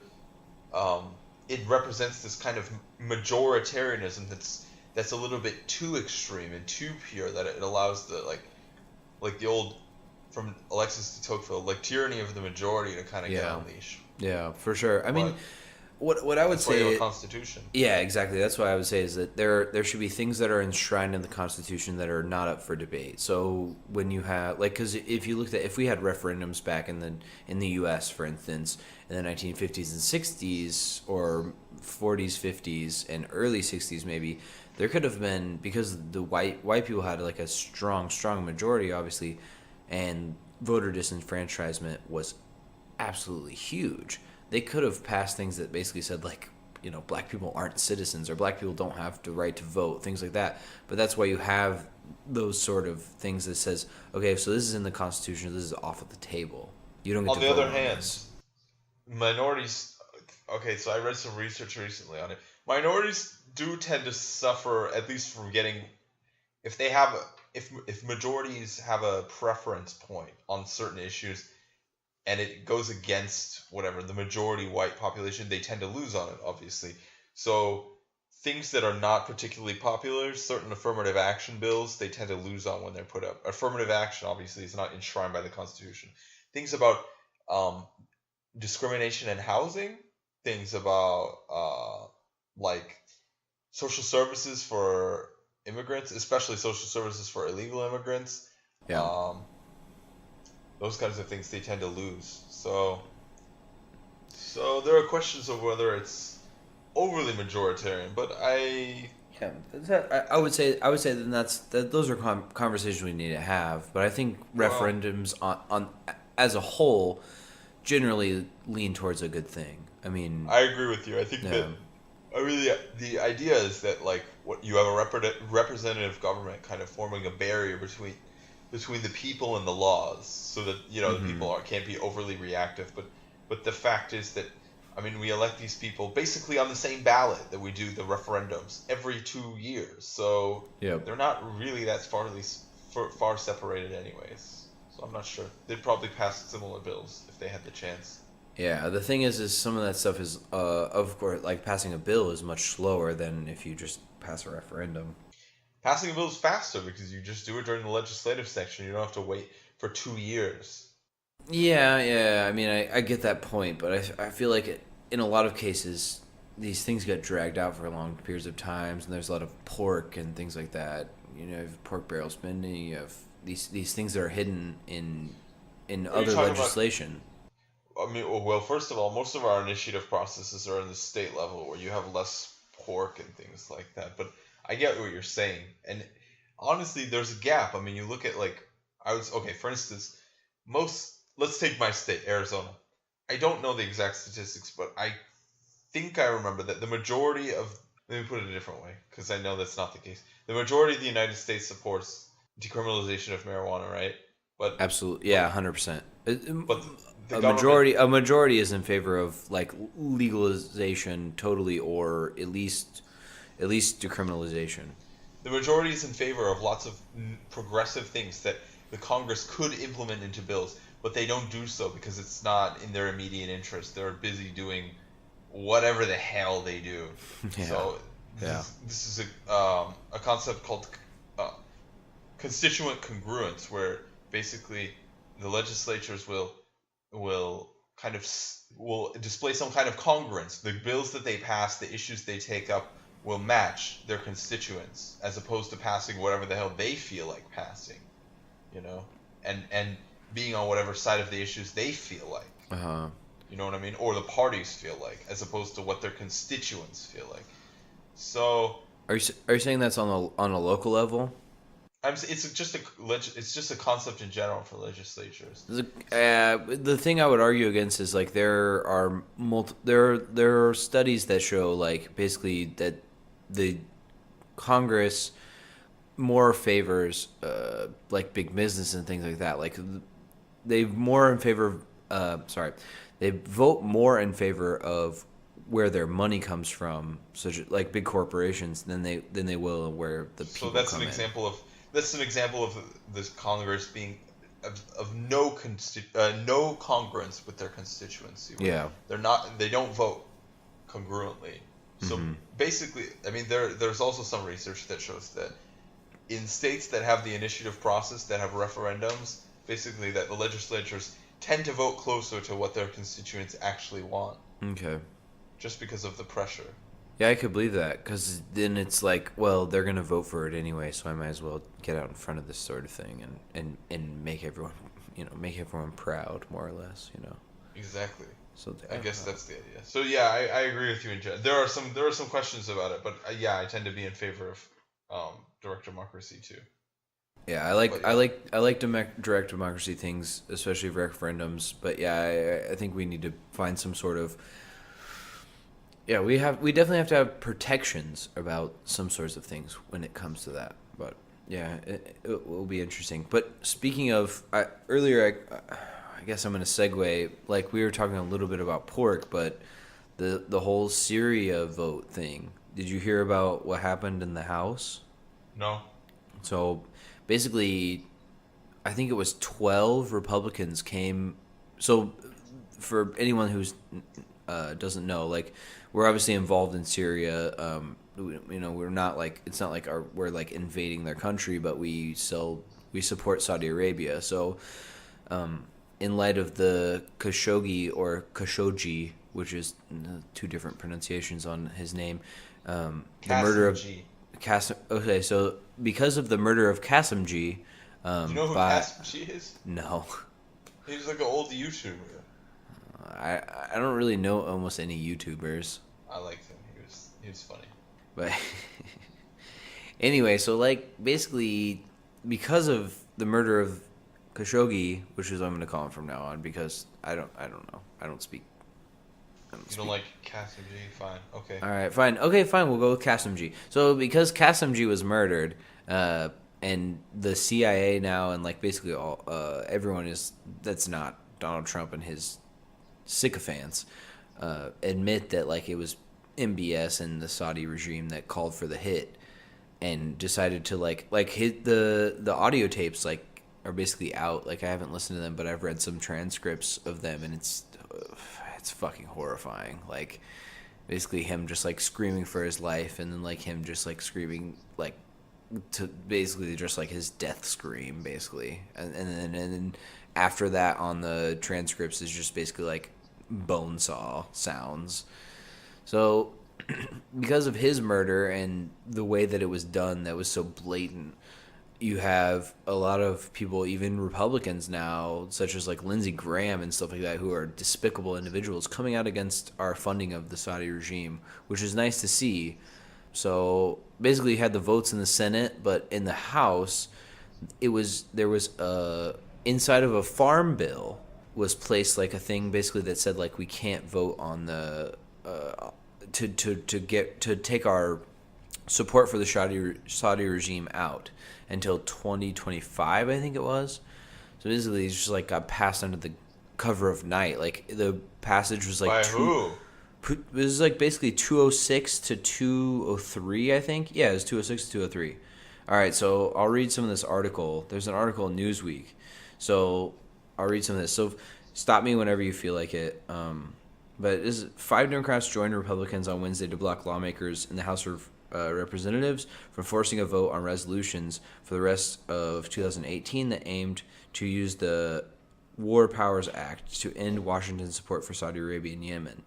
Speaker 2: it represents this kind of majoritarianism that's a little bit too extreme and too pure, that it allows like the old from Alexis de Tocqueville, like tyranny of the majority to kind of get
Speaker 1: Yeah.
Speaker 2: unleashed.
Speaker 1: Yeah, for sure. I mean,
Speaker 2: But
Speaker 1: what I would
Speaker 2: that's why you have a
Speaker 1: say,
Speaker 2: constitution.
Speaker 1: yeah, exactly. That's what I would say is that there should be things that are enshrined in the Constitution that are not up for debate. So when you have because if we had referendums back in the U.S., for instance, in the 1950s and 60s or 40s, 50s, and early 60s, maybe there could have been, because the white people had like a strong majority, obviously, and voter disenfranchisement was absolutely huge. They could have passed things that basically said, like, black people aren't citizens or black people don't have the right to vote, things like that. But that's why you have those sort of things that says, okay, so this is in the Constitution, this is off of the table. You don't get
Speaker 2: On
Speaker 1: to
Speaker 2: the
Speaker 1: vote
Speaker 2: other
Speaker 1: on
Speaker 2: hand,
Speaker 1: this.
Speaker 2: minorities. Okay, so I read some research recently on it. Minorities do tend to suffer, at least from getting, if they have if majorities have a preference point on certain issues, and it goes against whatever the majority white population, they tend to lose on it, obviously. So things that are not particularly popular, certain affirmative action bills, they tend to lose on when they're put up. Affirmative action, obviously, is not enshrined by the Constitution. Things about um, discrimination in housing, things about like social services for immigrants, especially social services for illegal immigrants.
Speaker 1: Yeah.
Speaker 2: Um, those kinds of things they tend to lose. So there are questions of whether it's overly majoritarian, but
Speaker 1: Yeah, I would say that those are conversations we need to have. But I think
Speaker 2: well,
Speaker 1: referendums on as a whole generally lean towards a good thing. I mean,
Speaker 2: I agree with you. I think that
Speaker 1: yeah,
Speaker 2: the idea is that like what you have a representative government kind of forming a barrier between the people and the laws, so that the
Speaker 1: hmm,
Speaker 2: people can't be overly reactive. But the fact is that I mean we elect these people basically on the same ballot that we do the referendums every 2 years, so
Speaker 1: yep.
Speaker 2: they're not really that far separated anyways. So I'm not sure they'd probably pass similar bills if they had the chance.
Speaker 1: Yeah, the thing is some of that stuff is, of course, like passing a bill is much slower than if you just pass a referendum.
Speaker 2: Passing a bill is faster because you just do it during the legislative section. You don't have to wait for 2 years.
Speaker 1: Yeah, yeah. I mean, I get that point, but I feel like in a lot of cases, these things get dragged out for long periods of times, and there's a lot of pork and things like that. You have pork barrel spending. You have these things that are hidden in
Speaker 2: Are you
Speaker 1: other
Speaker 2: talking about?
Speaker 1: legislation.
Speaker 2: I mean, well, first of all, most of our initiative processes are in the state level where you have less pork and things like that. But I get what you're saying, and honestly, there's a gap. I mean, you look at okay, for instance, let's take my state, Arizona. I don't know the exact statistics, but I think I remember that the majority of, let me put it a different way, because I know that's not the case. The majority of the United States supports decriminalization of marijuana, right? But
Speaker 1: Absolutely,
Speaker 2: but
Speaker 1: yeah, 100%.
Speaker 2: but the
Speaker 1: a
Speaker 2: government.
Speaker 1: majority is in favor of like legalization totally, or at least decriminalization.
Speaker 2: The majority is in favor of lots of progressive things that the Congress could implement into bills, but they don't do so because it's not in their immediate interest. They're busy doing whatever the hell they do.
Speaker 1: Yeah.
Speaker 2: So
Speaker 1: Yeah.
Speaker 2: this is a concept called uh, constituent congruence, where basically the legislatures will kind of will display some kind of congruence. The bills that they pass, the issues they take up, will match their constituents, as opposed to passing whatever the hell they feel like passing, you know, and being on whatever side of the issues they feel like. You know what I mean? Or the parties feel like, as opposed to what their constituents feel like. So
Speaker 1: Are you saying that's on a local level?
Speaker 2: it's just a concept in general for legislatures.
Speaker 1: The thing I would argue against is like there are studies that show like basically that the Congress more favors like big business and things like that. Like they more in favor they vote more in favor of where their money comes from, such like big corporations, than they will where the people
Speaker 2: So that's
Speaker 1: come
Speaker 2: an
Speaker 1: in.
Speaker 2: example of this Congress being of no congruence with their constituency.
Speaker 1: Yeah.
Speaker 2: They don't vote congruently. So basically, I mean, there's also some research that shows that in states that have the initiative process, that have referendums, basically that the legislatures tend to vote closer to what their constituents actually want,
Speaker 1: Okay.
Speaker 2: just because of the pressure.
Speaker 1: Yeah, I could believe that, because then it's like, well, they're gonna vote for it anyway, so I might as well get out in front of this sort of thing and make everyone, make everyone proud, more or less,
Speaker 2: Exactly.
Speaker 1: So
Speaker 2: I guess that's the idea. So yeah, I agree with you in general. There are some questions about it, but yeah, I tend to be in favor of direct democracy too.
Speaker 1: Yeah,
Speaker 2: But yeah.
Speaker 1: I like direct democracy things, especially referendums. But yeah, I think we need to find some sort of. Yeah, we definitely have to have protections about some sorts of things when it comes to that. But yeah, it will be interesting. But speaking of, earlier, I guess I'm going to segue. Like we were talking a little bit about pork, but the whole Syria vote thing. Did you hear about what happened in the House?
Speaker 2: No.
Speaker 1: So basically, I think it was 12 Republicans came. So for anyone who's doesn't know, like we're obviously involved in Syria. We're not like it's not like we're like invading their country, but we support Saudi Arabia. So in light of the Khashoggi or Khashoggi, which is two different pronunciations on his name, the murder of Qasim. Okay, so because of the murder of Qasim G,
Speaker 2: Do you know who Qasim G is?
Speaker 1: No,
Speaker 2: He was like an old YouTuber.
Speaker 1: I don't really know almost any YouTubers,
Speaker 2: I liked him. He was funny.
Speaker 1: but anyway, so like basically because of the murder of Khashoggi, which is what I'm going to call him from now on, because I don't know, I don't speak.
Speaker 2: You don't like Qasim G? Fine. Okay.
Speaker 1: All right, fine. Okay, fine. We'll go with Qasim G. So because Qasim G was murdered, and the CIA now and like basically all everyone that's not Donald Trump and his sycophants admit that like it was MBS and the Saudi regime that called for the hit and decided to like hit the audio tapes like are basically out. Like I haven't listened to them, but I've read some transcripts of them, and it's fucking horrifying. Like basically him just like screaming for his life, and then like him just like screaming like to basically just like his death scream basically, and then after that on the transcripts is just basically like bone saw sounds. So because of his murder and the way that it was done, that was so blatant, you have a lot of people, even Republicans now, such as like Lindsey Graham and stuff like that, who are despicable individuals, coming out against our funding of the Saudi regime, which is nice to see. So basically, you had the votes in the Senate, but in the House, there was inside of a farm bill was placed like a thing basically that said like we can't vote on the to take our support for the Saudi regime out until 2025, I think it was. So basically, it's just like got passed under the cover of night. Like the passage was like
Speaker 2: By who?
Speaker 1: It was like basically 206 to 203, I think. Yeah, it was 206 to 203. All right, so I'll read some of this article. There's an article in Newsweek. So I'll read some of this. So stop me whenever you feel like it. But this is 5 Democrats joined Republicans on Wednesday to block lawmakers in the House of Representatives from forcing a vote on resolutions for the rest of 2018 that aimed to use the War Powers Act to end Washington's support for Saudi Arabia and Yemen.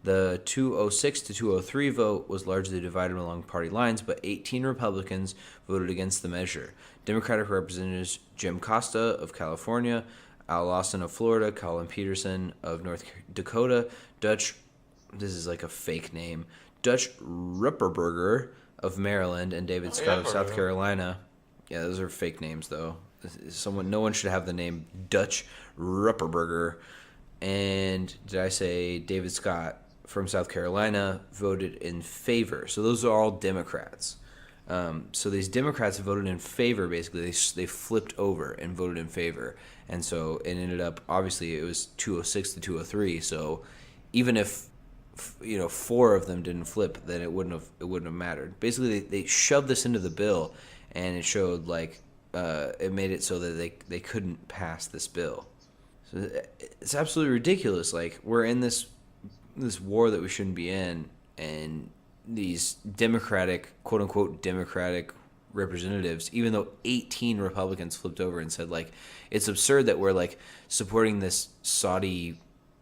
Speaker 1: The 206 to 203 vote was largely divided along party lines, but 18 Republicans voted against the measure. Democratic Representatives Jim Costa of California, Al Lawson of Florida, Colin Peterson of North Dakota, this is like a fake name, Dutch Rupperberger of Maryland, and David Scott of South Carolina. Yeah, those are fake names, though. No one should have the name Dutch Rupperberger. And did I say David Scott from South Carolina voted in favor? So those are all Democrats. So these Democrats voted in favor. Basically, they flipped over and voted in favor, and so it ended up, obviously it was 206 to 203. So even if 4 of them didn't flip, then it wouldn't have mattered. Basically, they shoved this into the bill, and it showed like it made it so that they couldn't pass this bill. So it's absolutely ridiculous. Like, we're in this war that we shouldn't be in, and these Democratic, quote unquote Democratic representatives, even though 18 Republicans flipped over and said, like, it's absurd that we're like supporting this Saudi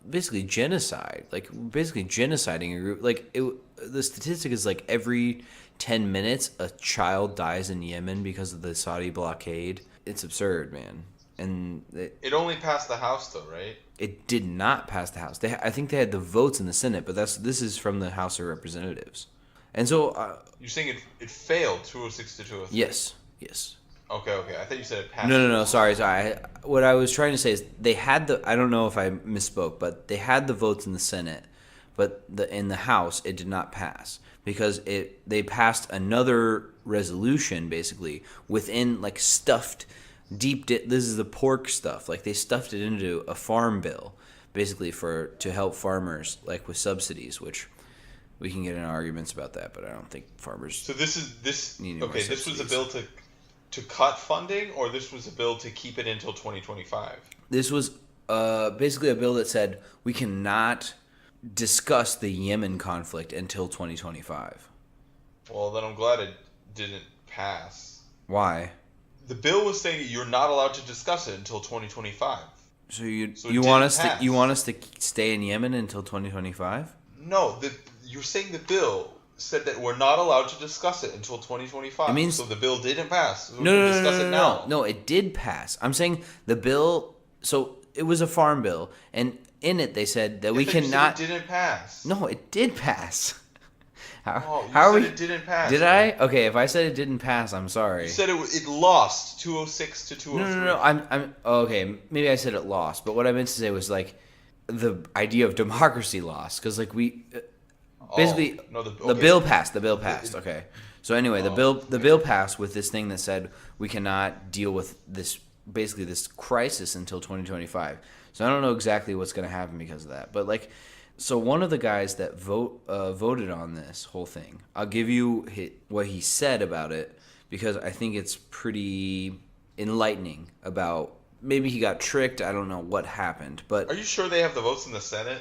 Speaker 1: basically genocide, like basically genociding a group. Like, the statistic is like every 10 minutes a child dies in Yemen because of the Saudi blockade. It's absurd, man. And
Speaker 2: it only passed the House, though, right?
Speaker 1: It did not pass the House. I think they had the votes in the Senate, but this is from the House of Representatives. And so
Speaker 2: you're saying it failed 206 to 203?
Speaker 1: Yes.
Speaker 2: Okay. I thought you said it passed.
Speaker 1: No. Sorry. What I was trying to say is they had I don't know if I misspoke, but they had the votes in the Senate, but in the House it did not pass because they passed another resolution basically within, like, stuffed. This is the pork stuff. Like, they stuffed it into a farm bill, basically to help farmers, like, with subsidies, which we can get in arguments about that, but I don't think farmers.
Speaker 2: So this
Speaker 1: need
Speaker 2: okay. This was a bill to cut funding, or this was a bill to keep it until 2025.
Speaker 1: This was basically a bill that said we cannot discuss the Yemen conflict until 2025.
Speaker 2: Well, then I'm glad it didn't pass.
Speaker 1: Why?
Speaker 2: The bill was saying you're not allowed to discuss it until 2025.
Speaker 1: So you want us to stay in Yemen until 2025?
Speaker 2: No, you're saying the bill said that we're not allowed to discuss it until 2025.
Speaker 1: It means,
Speaker 2: so the bill didn't pass. So
Speaker 1: No, it did pass. I'm saying the bill. So it was a farm bill, and in it they said that we cannot.
Speaker 2: It didn't pass.
Speaker 1: No, it did pass.
Speaker 2: How are we? It didn't pass.
Speaker 1: Did I? Okay, if I said it didn't pass, I'm sorry.
Speaker 2: You said it lost 206 to 203.
Speaker 1: No. I'm okay. Maybe I said it lost, but what I meant to say was, like, the idea of democracy lost, because, like, we basically the bill passed. The bill passed. Okay. So anyway, the bill passed with this thing that said we cannot deal with this crisis until 2025. So I don't know exactly what's going to happen because of that, but, like. So one of the guys that voted on this whole thing, I'll give you what he said about it, because I think it's pretty enlightening about, maybe he got tricked, I don't know what happened. But
Speaker 2: are you sure they have the votes in the Senate?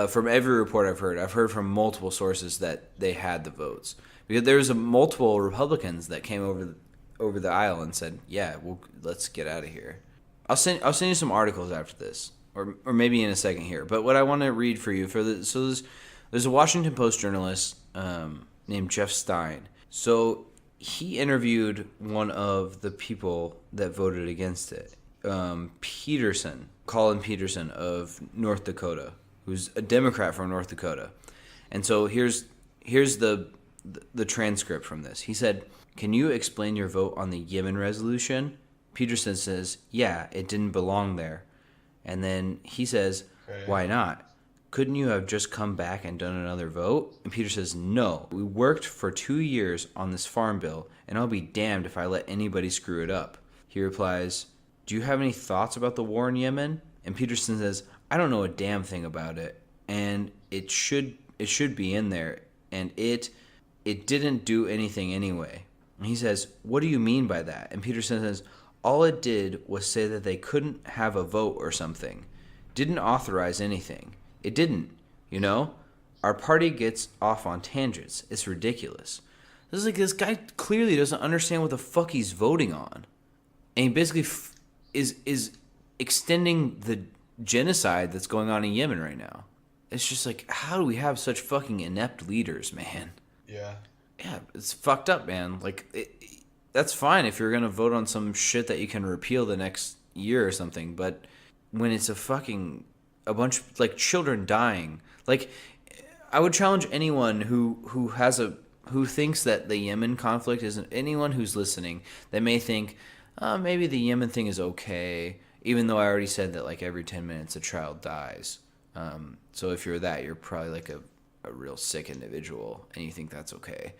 Speaker 1: From every report I've heard from multiple sources that they had the votes. Because there was multiple Republicans that came over the aisle and said, yeah, let's get out of here. I'll send you some articles after this. Or maybe in a second here. But what I want to read for you, there's a Washington Post journalist named Jeff Stein. So he interviewed one of the people that voted against it, Colin Peterson of North Dakota, who's a Democrat from North Dakota. And so here's the transcript from this. He said, "Can you explain your vote on the Yemen resolution?" Peterson says, "Yeah, it didn't belong there." And then he says, "Why not? Couldn't you have just come back and done another vote?" And Peter says, "No, we worked for 2 years on this farm bill, and I'll be damned if I let anybody screw it up." He replies, "Do you have any thoughts about the war in Yemen?" And Peterson says, I don't know a damn thing about it, and it should be in there, and it didn't do anything anyway. And he says, what do you mean by that? And Peterson says, all it did was say that they couldn't have a vote or something. Didn't authorize anything. It didn't, you know? Our party gets off on tangents. It's ridiculous. This guy clearly doesn't understand what the fuck he's voting on. And he basically is extending the genocide that's going on in Yemen right now. It's just like, how do we have such fucking inept leaders, man?
Speaker 2: Yeah.
Speaker 1: Yeah, it's fucked up, man. Like, that's fine if you're going to vote on some shit that you can repeal the next year or something, but when it's a bunch of, like, children dying, like, I would challenge anyone who thinks that the Yemen conflict isn't, anyone who's listening that may think, maybe the Yemen thing is okay, even though I already said that, like, every 10 minutes a child dies. So if you're that, you're probably like a real sick individual and you think that's okay.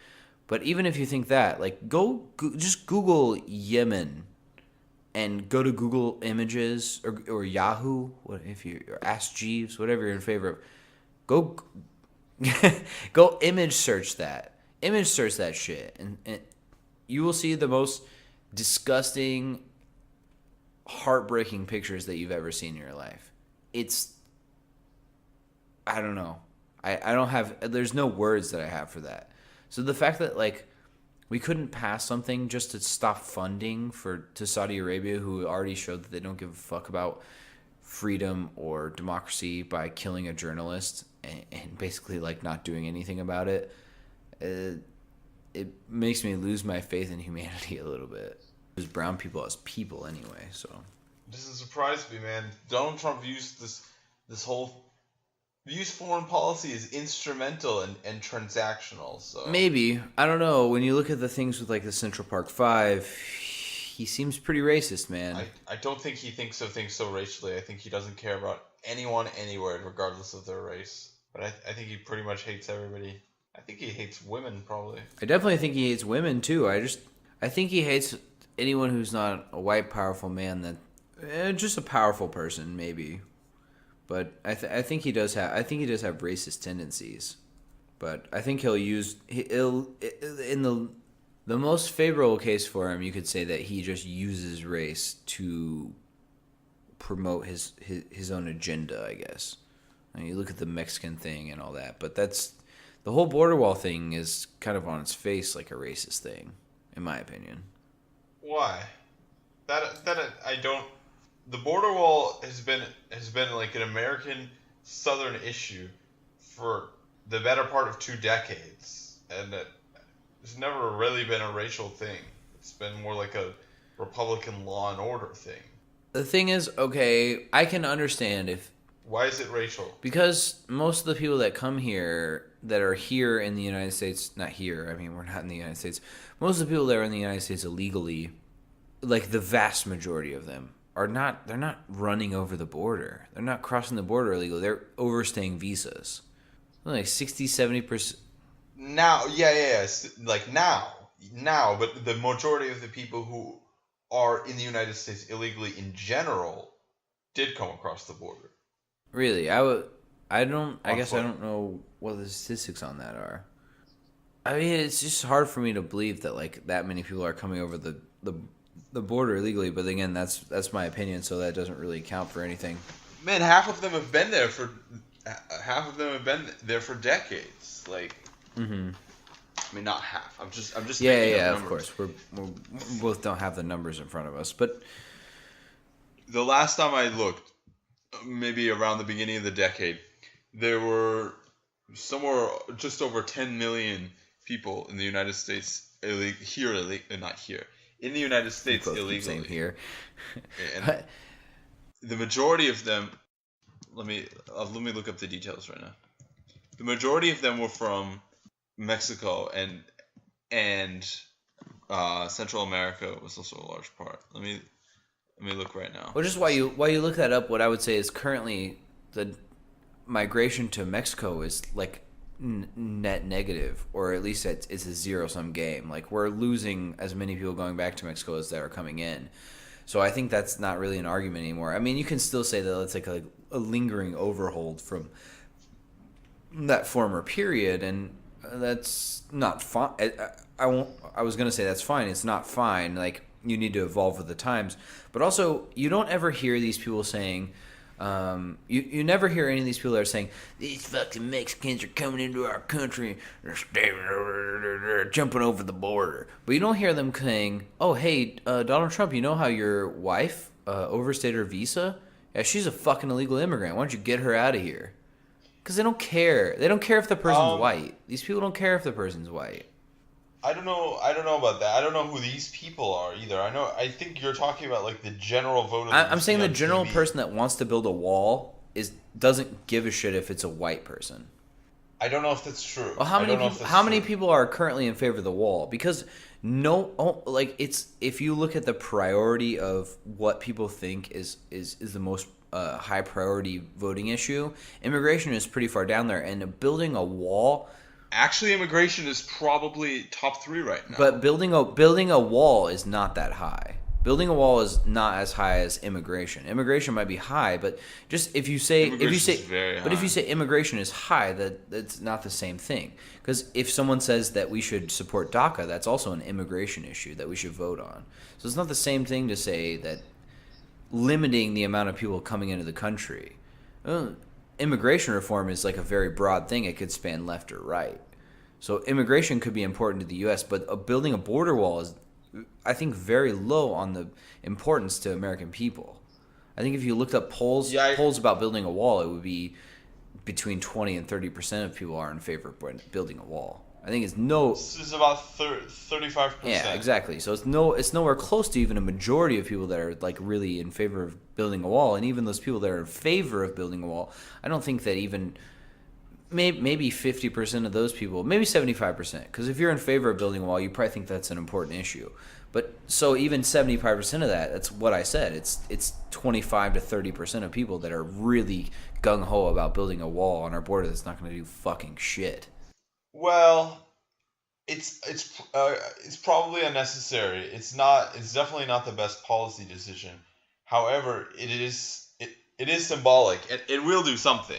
Speaker 1: But even if you think that, like, just Google Yemen and go to Google Images or Yahoo, or Ask Jeeves, whatever you're in favor of. Go image search that. Image search that shit, and you will see the most disgusting, heartbreaking pictures that you've ever seen in your life. I don't know. I don't have, there's no words that I have for that. So the fact that, like, we couldn't pass something just to stop funding to Saudi Arabia, who already showed that they don't give a fuck about freedom or democracy by killing a journalist and basically, like, not doing anything about it, it makes me lose my faith in humanity a little bit. Because brown people as people anyway, so.
Speaker 2: It doesn't surprise me, man. Donald Trump used views foreign policy as instrumental and transactional. So
Speaker 1: maybe, I don't know. When you look at the things with, like, the Central Park Five, he seems pretty racist, man.
Speaker 2: I don't think he thinks of things so racially. I think he doesn't care about anyone anywhere, regardless of their race. But I think he pretty much hates everybody. I think he hates women, probably.
Speaker 1: I definitely think he hates women too. I think he hates anyone who's not a white, powerful man. Just a powerful person, maybe. But I think he does have racist tendencies. But I think he'll in the most favorable case for him, you could say that he just uses race to promote his own agenda, I guess. I mean, you look at the Mexican thing and all that, but the whole border wall thing is kind of on its face like a racist thing, in my opinion.
Speaker 2: Why? That I don't. The border wall has been like an American Southern issue for the better part of 2 decades, and it's never really been a racial thing. It's been more like a Republican law and order thing.
Speaker 1: The thing is, okay, I can understand if.
Speaker 2: Why is it racial?
Speaker 1: Because most of the people that come here, that are here in the United States, not here, I mean, we're not in the United States. Most of the people that are in the United States illegally, like the vast majority of them, they're not running over the border. They're not crossing the border illegally. They're overstaying visas. Like 60, 70%.
Speaker 2: Now, yeah. Like now, but the majority of the people who are in the United States illegally in general did come across the border.
Speaker 1: Really? I guess I don't know what the statistics on that are. I mean, it's just hard for me to believe that, like, that many people are coming over the border illegally, but again, that's my opinion, so that doesn't really count for anything.
Speaker 2: Man, half of them have been there for decades. Like,
Speaker 1: mm-hmm.
Speaker 2: I mean, not half. I'm just
Speaker 1: yeah. Of course, we both don't have the numbers in front of us, but
Speaker 2: the last time I looked, maybe around the beginning of the decade, there were somewhere just over 10 million people in the United States in the United States illegally.
Speaker 1: Same here.
Speaker 2: And the majority of them, let me look up the details right now. The majority of them were from Mexico, and Central America was also a large part. Let me look right now.
Speaker 1: Well, just while you look that up, what I would say is currently the migration to Mexico is like net negative, or at least it's a zero-sum game. Like, we're losing as many people going back to Mexico as that are coming in. So I think that's not really an argument anymore. I mean, you can still say that it's like a lingering overhold from that former period, and that's not fine. I won't. I was gonna say that's fine. It's not fine. Like, you need to evolve with the times, but also you don't ever hear these people saying. You never hear any of these people that are saying these fucking Mexicans are coming into our country, they're jumping over the border. But you don't hear them saying, "Oh, hey, Donald Trump, you know how your wife overstayed her visa? Yeah, she's a fucking illegal immigrant. Why don't you get her out of here?" Because they don't care. They don't care if the person's white. These people don't care if the person's white.
Speaker 2: I don't know. I don't know about that. I don't know who these people are either. I think you're talking about like the general voter.
Speaker 1: I'm saying the general person that wants to build a wall doesn't give a shit if it's a white person.
Speaker 2: I don't know if that's true.
Speaker 1: Well, how many people are currently in favor of the wall? Because if you look at the priority of what people think is the most high priority voting issue, immigration is pretty far down there, and building a wall.
Speaker 2: Actually, immigration is probably top 3 right now.
Speaker 1: But building a wall is not that high. Building a wall is not as high as immigration. Immigration might be high, but just if you say immigration is high, that's not the same thing. Because if someone says that we should support DACA, that's also an immigration issue that we should vote on. So it's not the same thing to say that limiting the amount of people coming into the country. Immigration reform is like a very broad thing. It could span left or right. So immigration could be important to the U.S., but building a border wall is, I think, very low on the importance to American people. I think if you looked up polls about building a wall, it would be between 20 and 30% of people are in favor of building a wall. I think
Speaker 2: This is about 35%.
Speaker 1: Yeah, exactly. So it's nowhere close to even a majority of people that are like really in favor of building a wall, and even those people that are in favor of building a wall, I don't think that even maybe 50% of those people, maybe 75%, because if you're in favor of building a wall, you probably think that's an important issue. But so even 75% of that's what I said. It's 25 to 30% of people that are really gung ho about building a wall on our border that's not going to do fucking shit.
Speaker 2: Well, it's probably unnecessary. It's definitely not the best policy decision. However, it is symbolic. It will do something.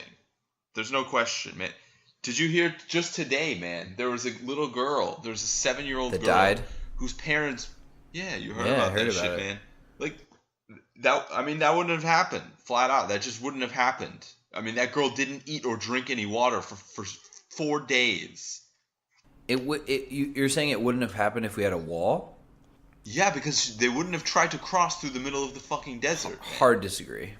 Speaker 2: There's no question, man. Did you hear just today, man? There was a little girl. There's a 7-year-old girl
Speaker 1: that died,
Speaker 2: whose parents. Yeah, you heard
Speaker 1: I
Speaker 2: about
Speaker 1: heard
Speaker 2: that
Speaker 1: about
Speaker 2: shit,
Speaker 1: it.
Speaker 2: man. Like that. I mean, that wouldn't have happened. Flat out, that just wouldn't have happened. I mean, that girl didn't eat or drink any water for 4 days.
Speaker 1: You're saying it wouldn't have happened if we had a wall?
Speaker 2: Yeah, because they wouldn't have tried to cross through the middle of the fucking desert.
Speaker 1: Hard disagree.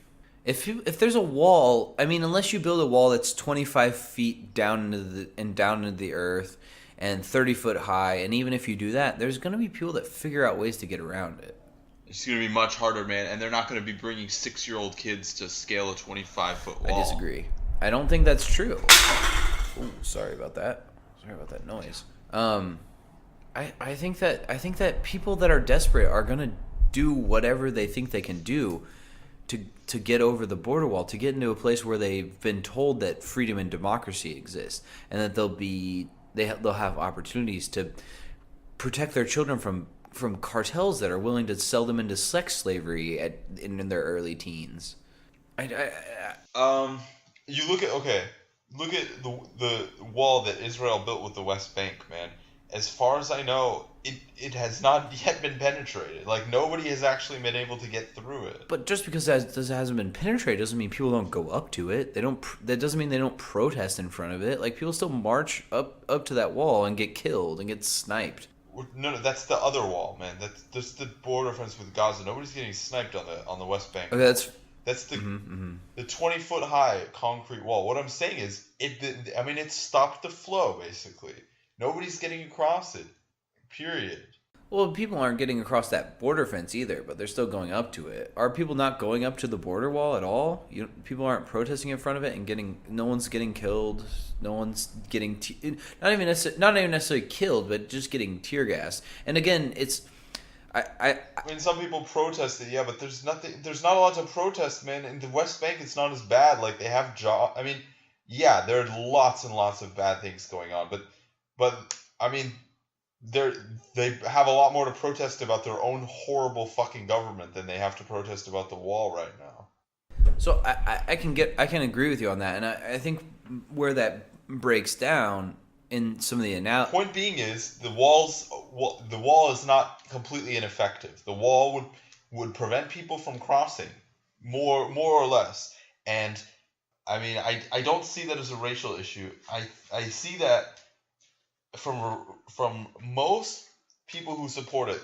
Speaker 1: If there's a wall, I mean, unless you build a wall that's 25 feet down into the earth and 30 foot high, and even if you do that, there's going to be people that figure out ways to get around it.
Speaker 2: It's going to be much harder, man, and they're not going to be bringing 6-year-old kids to scale a 25-foot wall.
Speaker 1: I disagree. I don't think that's true. Ooh, sorry about that. Sorry about that noise. I think that people that are desperate are going to do whatever they think they can do to get over the border wall, to get into a place where they've been told that freedom and democracy exist, and that they'll have opportunities to protect their children from cartels that are willing to sell them into sex slavery in their early teens.
Speaker 2: You look at the wall that Israel built with the West Bank, man. As far as I know, it has not yet been penetrated. Like, nobody has actually been able to get through it.
Speaker 1: But just because it hasn't been penetrated doesn't mean people don't go up to it. That doesn't mean they don't protest in front of it. Like, people still march up to that wall and get killed and get sniped.
Speaker 2: No, that's the other wall, man. That's the border fence with Gaza. Nobody's getting sniped on the West Bank.
Speaker 1: Okay,
Speaker 2: that's the 20-foot high concrete wall. What I'm saying is it stopped the flow, basically. Nobody's getting across it. Period.
Speaker 1: Well, people aren't getting across that border fence either, but they're still going up to it. Are people not going up to the border wall at all? People aren't protesting in front of it and no one's getting killed. No one's getting not even necessarily killed, but just getting tear gassed. And again, it's I
Speaker 2: mean, some people protested, yeah, but there's not a lot to protest, man. In the West Bank, it's not as bad. Like, they have jobs. I mean, yeah, there are lots and lots of bad things going on, but I mean, they have a lot more to protest about their own horrible fucking government than they have to protest about the wall right now.
Speaker 1: So I can agree with you on that, and I think where that breaks down in some of the
Speaker 2: Point being is the wall is not completely ineffective. The wall would prevent people from crossing more or less. And I mean, I don't see that as a racial issue. I see that from most people who support it,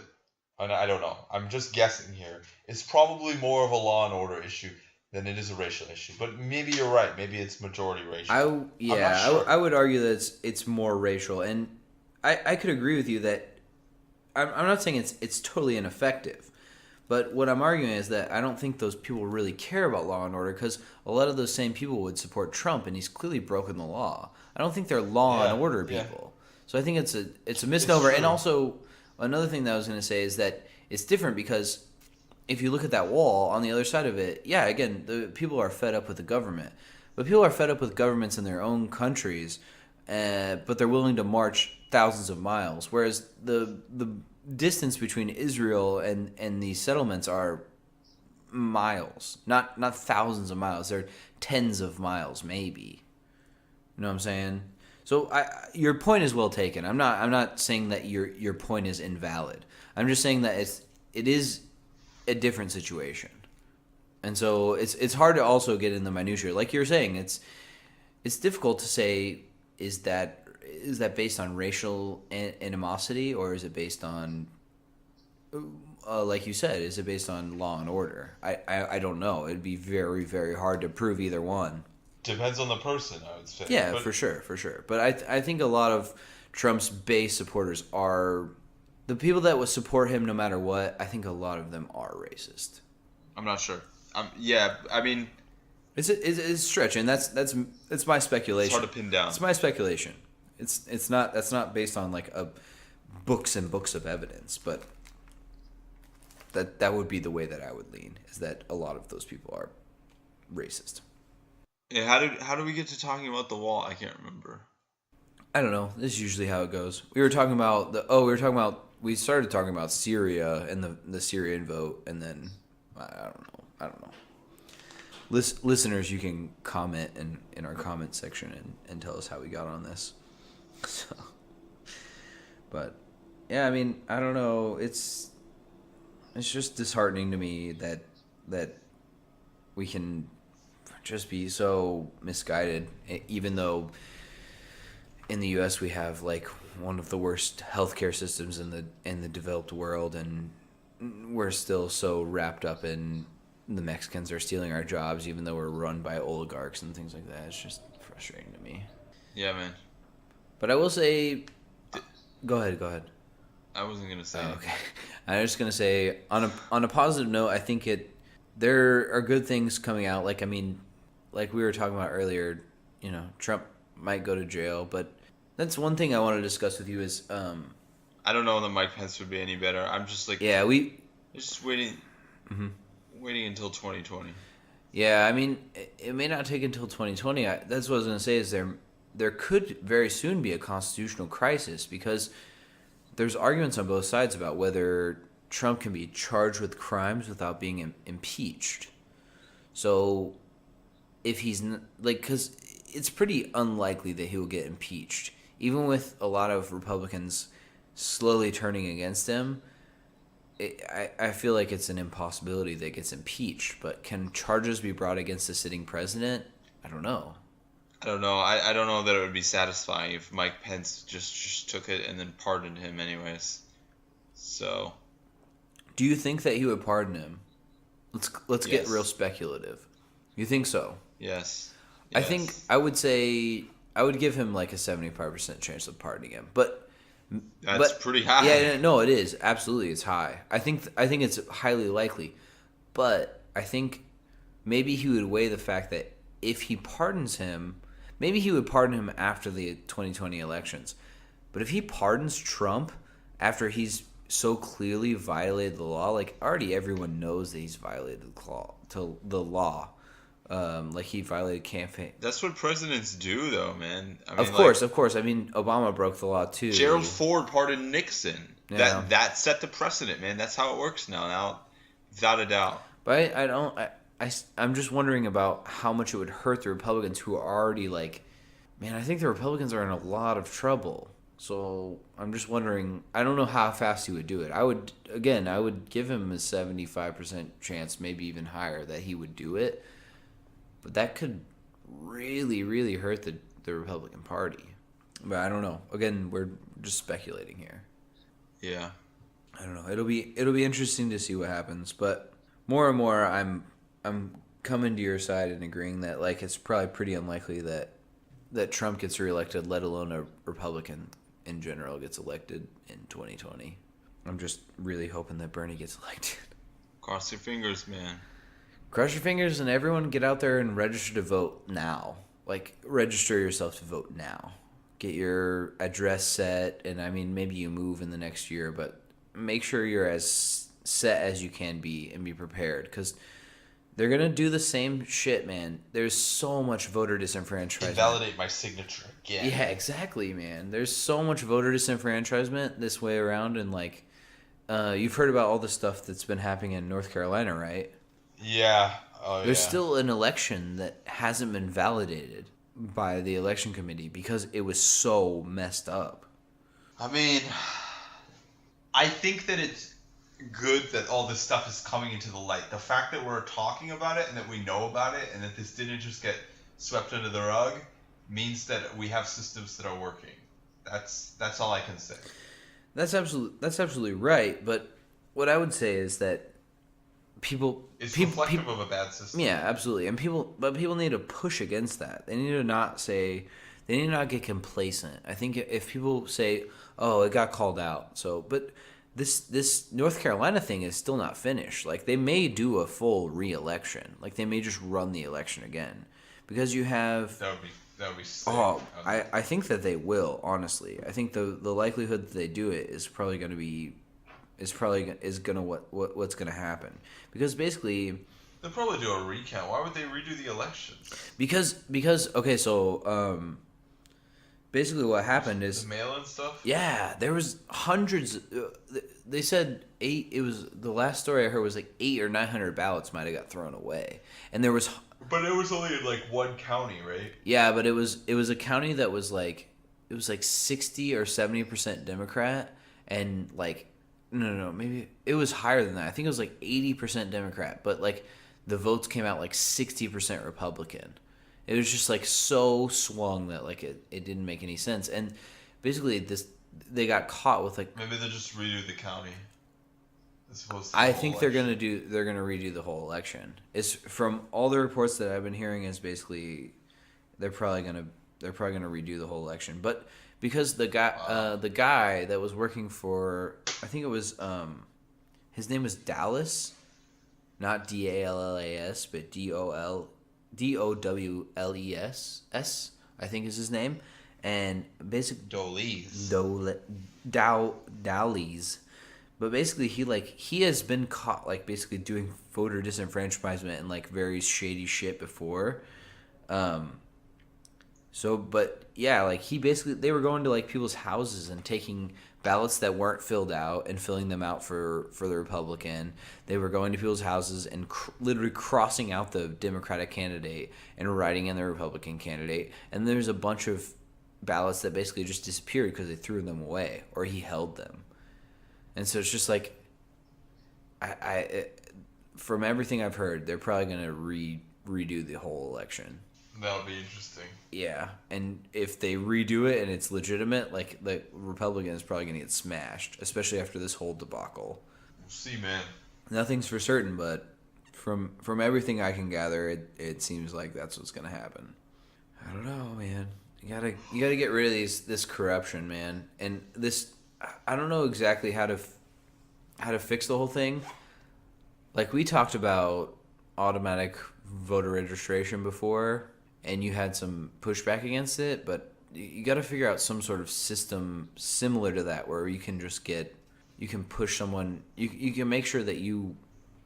Speaker 2: and I don't know, I'm just guessing here, it's probably more of a law and order issue than it is a racial issue. But maybe you're right. Maybe it's majority racial. I'm not sure.
Speaker 1: I would argue that it's more racial, and I could agree with you that I'm not saying it's totally ineffective, but what I'm arguing is that I don't think those people really care about law and order, because a lot of those same people would support Trump, and he's clearly broken the law. I don't think they're law and order people. So I think it's a misnomer. And also another thing that I was going to say is that it's different because if you look at that wall on the other side of it, yeah, again, the people are fed up with the government, but people are fed up with governments in their own countries, but they're willing to march thousands of miles. Whereas the distance between Israel and these settlements are miles, not thousands of miles. They're tens of miles, maybe. You know what I'm saying? So your point is well taken. I'm not saying that your point is invalid. I'm just saying that it is a different situation, and so it's hard to also get in the minutiae. Like you're saying, it's difficult to say is that based on racial animosity, or is it based on like you said, is it based on law and order? I don't know. It'd be very, very hard to prove either one.
Speaker 2: Depends on the person, I would say.
Speaker 1: Yeah, for sure. But I think a lot of Trump's base supporters are the people that would support him no matter what. I think a lot of them are racist.
Speaker 2: I'm not sure. Yeah, I mean,
Speaker 1: it's a stretch, and that's my speculation.
Speaker 2: It's hard to pin down.
Speaker 1: It's my speculation. That's not based on like books and books of evidence, but that would be the way that I would lean, is that a lot of those people are racist.
Speaker 2: Yeah, how did we get to talking about the wall? I can't remember.
Speaker 1: I don't know. This is usually how it goes. We started talking about Syria and the Syrian vote, and then I don't know. Listeners, you can comment in our comment section and tell us how we got on this. So, but yeah, I mean, I don't know. It's just disheartening to me that we can just be so misguided, even though in the U.S. we have like one of the worst healthcare systems in the developed world, and we're still so wrapped up in the Mexicans are stealing our jobs, even though we're run by oligarchs and things like that. It's just frustrating to me.
Speaker 2: Yeah, man.
Speaker 1: But I will say, go ahead.
Speaker 2: I wasn't gonna say.
Speaker 1: Okay, I was just gonna say on a positive note, I think there are good things coming out. Like, I mean, like we were talking about earlier, you know, Trump might go to jail, but that's one thing I want to discuss with you is
Speaker 2: I don't know that Mike Pence would be any better. I'm just like, just waiting until 2020.
Speaker 1: Yeah, I mean, it may not take until 2020. That's what I was going to say, is there could very soon be a constitutional crisis, because there's arguments on both sides about whether Trump can be charged with crimes without being impeached. So if he's because it's pretty unlikely that he will get impeached, even with a lot of Republicans slowly turning against him. I feel like it's an impossibility that he gets impeached. But can charges be brought against the sitting president? I don't know.
Speaker 2: I don't know. I don't know that it would be satisfying if Mike Pence just took it and then pardoned him anyways. So,
Speaker 1: do you think that he would pardon him? Let's get real speculative. You think so?
Speaker 2: Yes.
Speaker 1: I think I would say I would give him like a 75% chance of pardoning him, but
Speaker 2: that's pretty high.
Speaker 1: Yeah, no, it is absolutely, it's high. I think it's highly likely, but I think maybe he would weigh the fact that if he pardons him, maybe he would pardon him after the 2020 elections, but if he pardons Trump after he's so clearly violated the law, like already everyone knows that he's violated the law. Like he violated campaign.
Speaker 2: That's what presidents do, though, man. I mean,
Speaker 1: Of course, of course. I mean, Obama broke the law too.
Speaker 2: Gerald Ford pardoned Nixon.
Speaker 1: Yeah.
Speaker 2: That set the precedent, man. That's how it works now, without a doubt.
Speaker 1: But I'm just wondering about how much it would hurt the Republicans who are already like, man, I think the Republicans are in a lot of trouble. So I'm just wondering, I don't know how fast he would do it. I would give him a 75% chance, maybe even higher, that he would do it. But that could really, really hurt the Republican Party. But I don't know. Again, we're just speculating here.
Speaker 2: Yeah.
Speaker 1: I don't know. It'll be interesting to see what happens. But more and more, I'm coming to your side and agreeing that like it's probably pretty unlikely that Trump gets reelected, let alone a Republican in general gets elected in 2020. I'm just really hoping that Bernie gets elected.
Speaker 2: Cross your fingers, man.
Speaker 1: Cross your fingers, and everyone get out there and register to vote now. Like, register yourself to vote now. Get your address set, and I mean, maybe you move in the next year, but make sure you're as set as you can be and be prepared, because they're going to do the same shit, man. There's so much voter disenfranchisement.
Speaker 2: Invalidate my signature again.
Speaker 1: Yeah, exactly, man. There's so much voter disenfranchisement this way around, and like, you've heard about all the stuff that's been happening in North Carolina, right?
Speaker 2: Yeah.
Speaker 1: There's still an election that hasn't been validated by the election committee because it was so messed up.
Speaker 2: I mean, I think that it's good that all this stuff is coming into the light. The fact that we're talking about it and that we know about it and that this didn't just get swept under the rug means that we have systems that are working. That's all I can say.
Speaker 1: That's absolutely right. But what I would say is that it's
Speaker 2: reflective of a bad system.
Speaker 1: Yeah, absolutely. And people need to push against that. They need to not get complacent. I think if people say, "Oh, it got called out," but this North Carolina thing is still not finished. Like, they may do a full re-election. Like, they may just run the election again, because you have
Speaker 2: that would be sick.
Speaker 1: Oh, I think that they will. Honestly, I think the likelihood that they do it is probably going to be what's going to happen, because basically
Speaker 2: they'll probably do a recount. Why would they redo the elections?
Speaker 1: Because okay, so basically what happened is
Speaker 2: the mail-in stuff.
Speaker 1: Yeah, there was hundreds. They said it was the last story I heard was like 800 or 900 ballots might have got thrown away, and there was.
Speaker 2: But it was only in like one county, right?
Speaker 1: Yeah, but it was a county that was like 60 or 70% Democrat, and like. No, maybe it was higher than that. I think it was like 80% Democrat, but like the votes came out like 60% Republican. It was just like so swung that like it didn't make any sense. And basically they got caught with like,
Speaker 2: maybe they'll just redo the county.
Speaker 1: I think they're gonna redo the whole election. It's from all the reports that I've been hearing is basically they're probably gonna redo the whole election, but. Because the guy that was working for, I think it was, his name was Dallas, not Dallas, but Dowles, I think is his name, and basically Dowles, but basically he has been caught like basically doing voter disenfranchisement and like very shady shit before, So, but yeah, like they were going to like people's houses and taking ballots that weren't filled out and filling them out for the Republican. They were going to people's houses and literally crossing out the Democratic candidate and writing in the Republican candidate. And there's a bunch of ballots that basically just disappeared because they threw them away or he held them. And so it's just like, from everything I've heard, they're probably going to redo the whole election.
Speaker 2: That'll be interesting.
Speaker 1: Yeah, and if they redo it and it's legitimate, like the Republican is probably gonna get smashed, especially after this whole debacle.
Speaker 2: We'll see, man.
Speaker 1: Nothing's for certain, but from everything I can gather, it seems like that's what's gonna happen. I don't know, man. You gotta get rid of this corruption, man. And this, I don't know exactly how to fix the whole thing. Like, we talked about automatic voter registration before. And you had some pushback against it, but you got to figure out some sort of system similar to that where you can push someone, you can make sure that you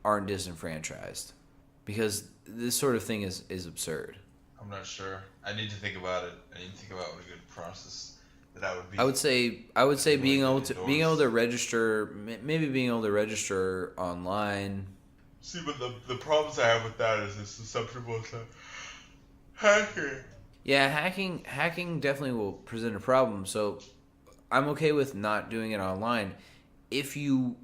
Speaker 1: aren't disenfranchised. Because this sort of thing is absurd.
Speaker 2: I'm not sure. I need to think about it. I need to think about what a good process that would be.
Speaker 1: I would say being able to
Speaker 2: endorse.
Speaker 1: register, maybe being able to register online.
Speaker 2: See, but the problems I have with that is it's susceptible to hacking.
Speaker 1: Yeah, hacking definitely will present a problem. So I'm okay with not doing it online if you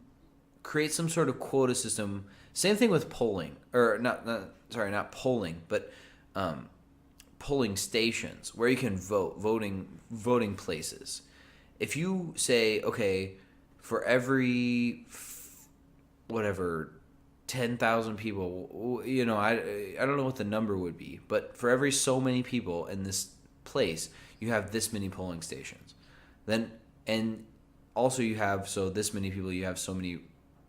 Speaker 1: create some sort of quota system. Same thing with polling, or not polling, but polling stations where you can voting places. If you say, okay, for every whatever 10,000 people, I don't know what the number would be, but for every so many people in this place, you have this many polling stations. Then, and also you have, so this many people, you have so many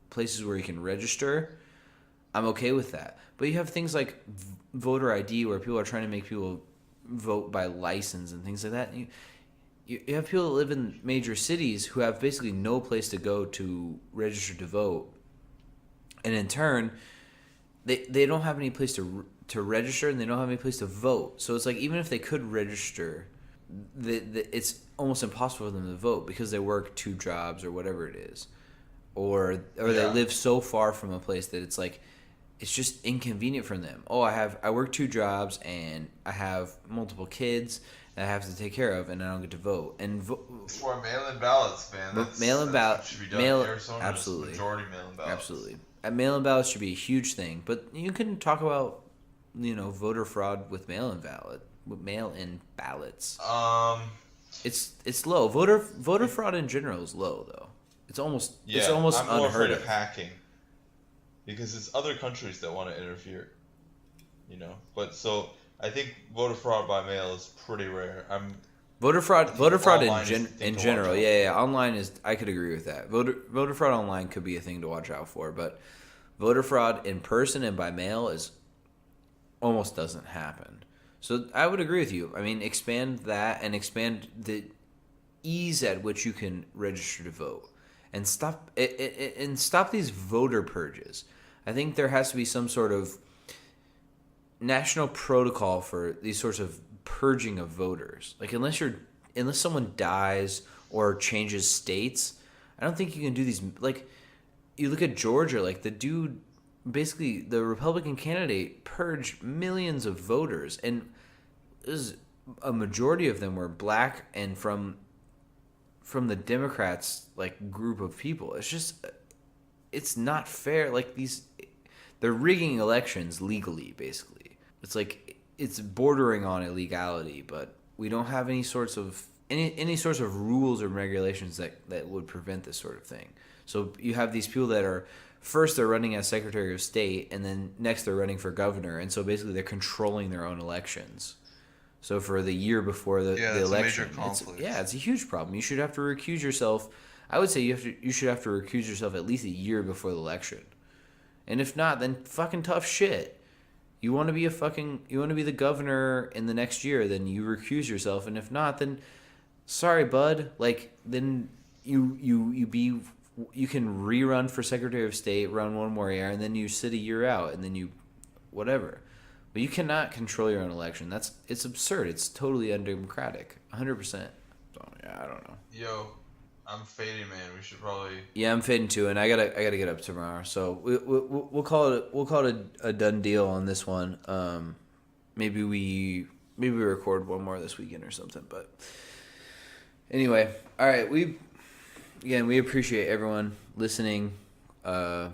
Speaker 1: places where you can register. I'm okay with that. But you have things like voter ID where people are trying to make people vote by license and things like that. You have people that live in major cities who have basically no place to go to register to vote. And in turn, they don't have any place to register, and they don't have any place to vote. So it's like, even if they could register, it's almost impossible for them to vote because they work 2 jobs or whatever it is. Or they live so far from a place that it's like, it's just inconvenient for them. Oh, I work 2 jobs and I have multiple kids that I have to take care of, and I don't get to vote. And
Speaker 2: It's for mail-in ballots, man.
Speaker 1: Mail-in ballots should
Speaker 2: be done. Arizona,
Speaker 1: absolutely.
Speaker 2: Majority mail-in ballots.
Speaker 1: Absolutely. Mail-in ballots should be a huge thing, but you can talk about voter fraud with mail-in ballots. It's low. Voter fraud in general is low, though. It's almost
Speaker 2: I'm more
Speaker 1: unheard
Speaker 2: afraid
Speaker 1: of.
Speaker 2: of hacking because it's other countries that want to interfere. But so I think voter fraud by mail is pretty rare.
Speaker 1: Voter fraud in general,
Speaker 2: yeah.
Speaker 1: Online is, I could agree with that. Voter fraud online could be a thing to watch out for, but voter fraud in person and by mail is almost doesn't happen. So I would agree with you. I mean, expand that and expand the ease at which you can register to vote, and stop these voter purges. I think there has to be some sort of national protocol for these sorts of purging of voters. Like, unless someone dies or changes states, I don't think you can do these. Like, you look at Georgia, like the dude, basically the Republican candidate purged millions of voters, and a majority of them were black and from the Democrats, like, group of people. It's not fair. Like, they're rigging elections legally, basically. It's like, it's bordering on illegality, but we don't have any sorts of rules or regulations that would prevent this sort of thing. So you have these people that are, first they're running as Secretary of State, and then next they're running for governor, and so basically they're controlling their own elections. So for the year before the election, it's a huge problem. You should have to recuse yourself. I would say you should have to recuse yourself at least a year before the election, and if not, then fucking tough shit. You want to be the governor in the next year, then you recuse yourself, and if not, then sorry, bud. Like, then you can rerun for Secretary of State, run one more year, and then you sit a year out, and then you whatever. But you cannot control your own election. It's absurd. It's totally undemocratic. 100%. So yeah, I don't know.
Speaker 2: Yo, I'm fading, man. We should probably.
Speaker 1: Yeah, I'm fading too, and I gotta get up tomorrow. So we'll call it a done deal on this one. Maybe we record one more this weekend or something. But anyway, all right. We appreciate everyone listening. Do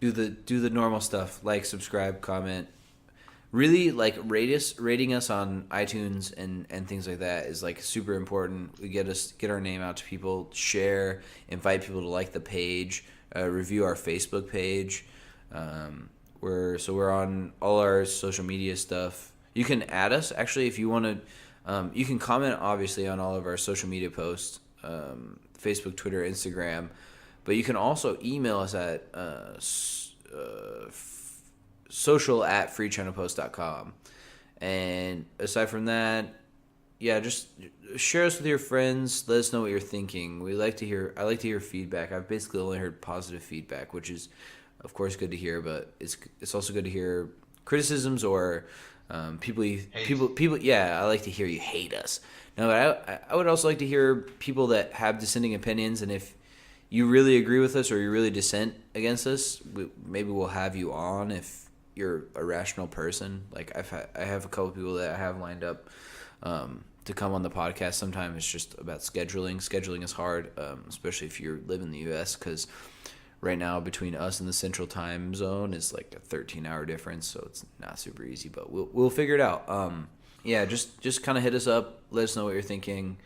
Speaker 1: the normal stuff, like, subscribe, comment. Really, like, rating us on iTunes and things like that is, like, super important. We get our name out to people, share, invite people to like the page, review our Facebook page. We're on all our social media stuff. You can add us, actually, if you want to. You can comment, obviously, on all of our social media posts, Facebook, Twitter, Instagram, but you can also email us at social@freechinapost.com. And aside from that, yeah, just share us with your friends. Let us know what you're thinking. I like to hear feedback. I've basically only heard positive feedback, which is, of course, good to hear, but it's also good to hear criticisms or people
Speaker 2: Hate.
Speaker 1: people. Yeah, I like to hear you hate us. No, but I would also like to hear people that have dissenting opinions, and if you really agree with us or you really dissent against us, maybe we'll have you on if you're a rational person. Like I have a couple people that I have lined up to come on the podcast. Sometimes it's just about scheduling. Scheduling is hard, especially if you live in the U.S. because right now between us and the Central Time Zone is like a 13-hour difference, so it's not super easy. But we'll figure it out. Yeah, just kind of hit us up. Let us know what you're thinking.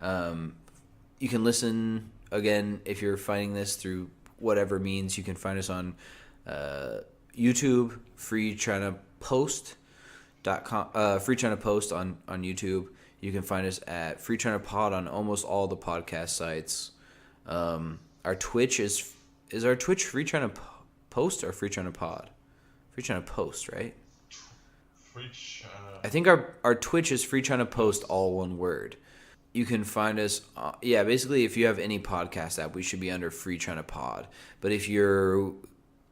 Speaker 1: You can listen again if you're finding this through whatever means. You can find us on YouTube, freechinapost.com, Free China Post on YouTube. You can find us at Free China Pod on almost all the podcast sites. Our Twitch is our Twitch Free China Post or Free China Pod? Free China Post, right?
Speaker 2: Free China.
Speaker 1: I think our Twitch is Free China Post, all one word. You can find us, basically if you have any podcast app, we should be under Free China Pod. But if you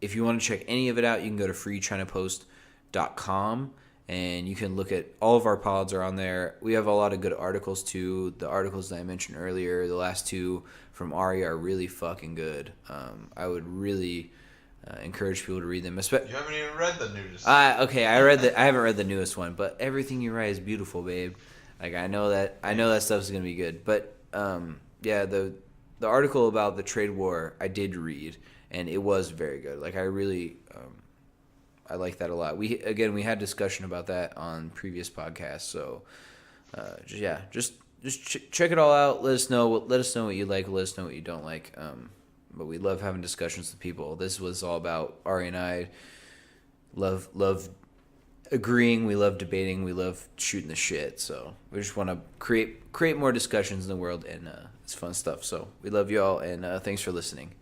Speaker 1: want to check any of it out, you can go to freechinapost.com and you can look at all of our pods are on there. We have a lot of good articles too. The articles that I mentioned earlier, the last two from Ari are really fucking good. I would really encourage people to read them.
Speaker 2: You haven't even read the newest.
Speaker 1: Okay, I haven't read the newest one, but everything you write is beautiful, babe. Like I know that stuff is gonna be good. But the article about the trade war I did read, and it was very good. Like I really I like that a lot. We had discussion about that on previous podcasts. So just check it all out. Let us know what you like. Let us know what you don't like. But we love having discussions with people. This was all about Ari and I. Love agreeing. We love debating. We love shooting the shit. So we just want to create more discussions in the world, and it's fun stuff. So we love y'all, and thanks for listening.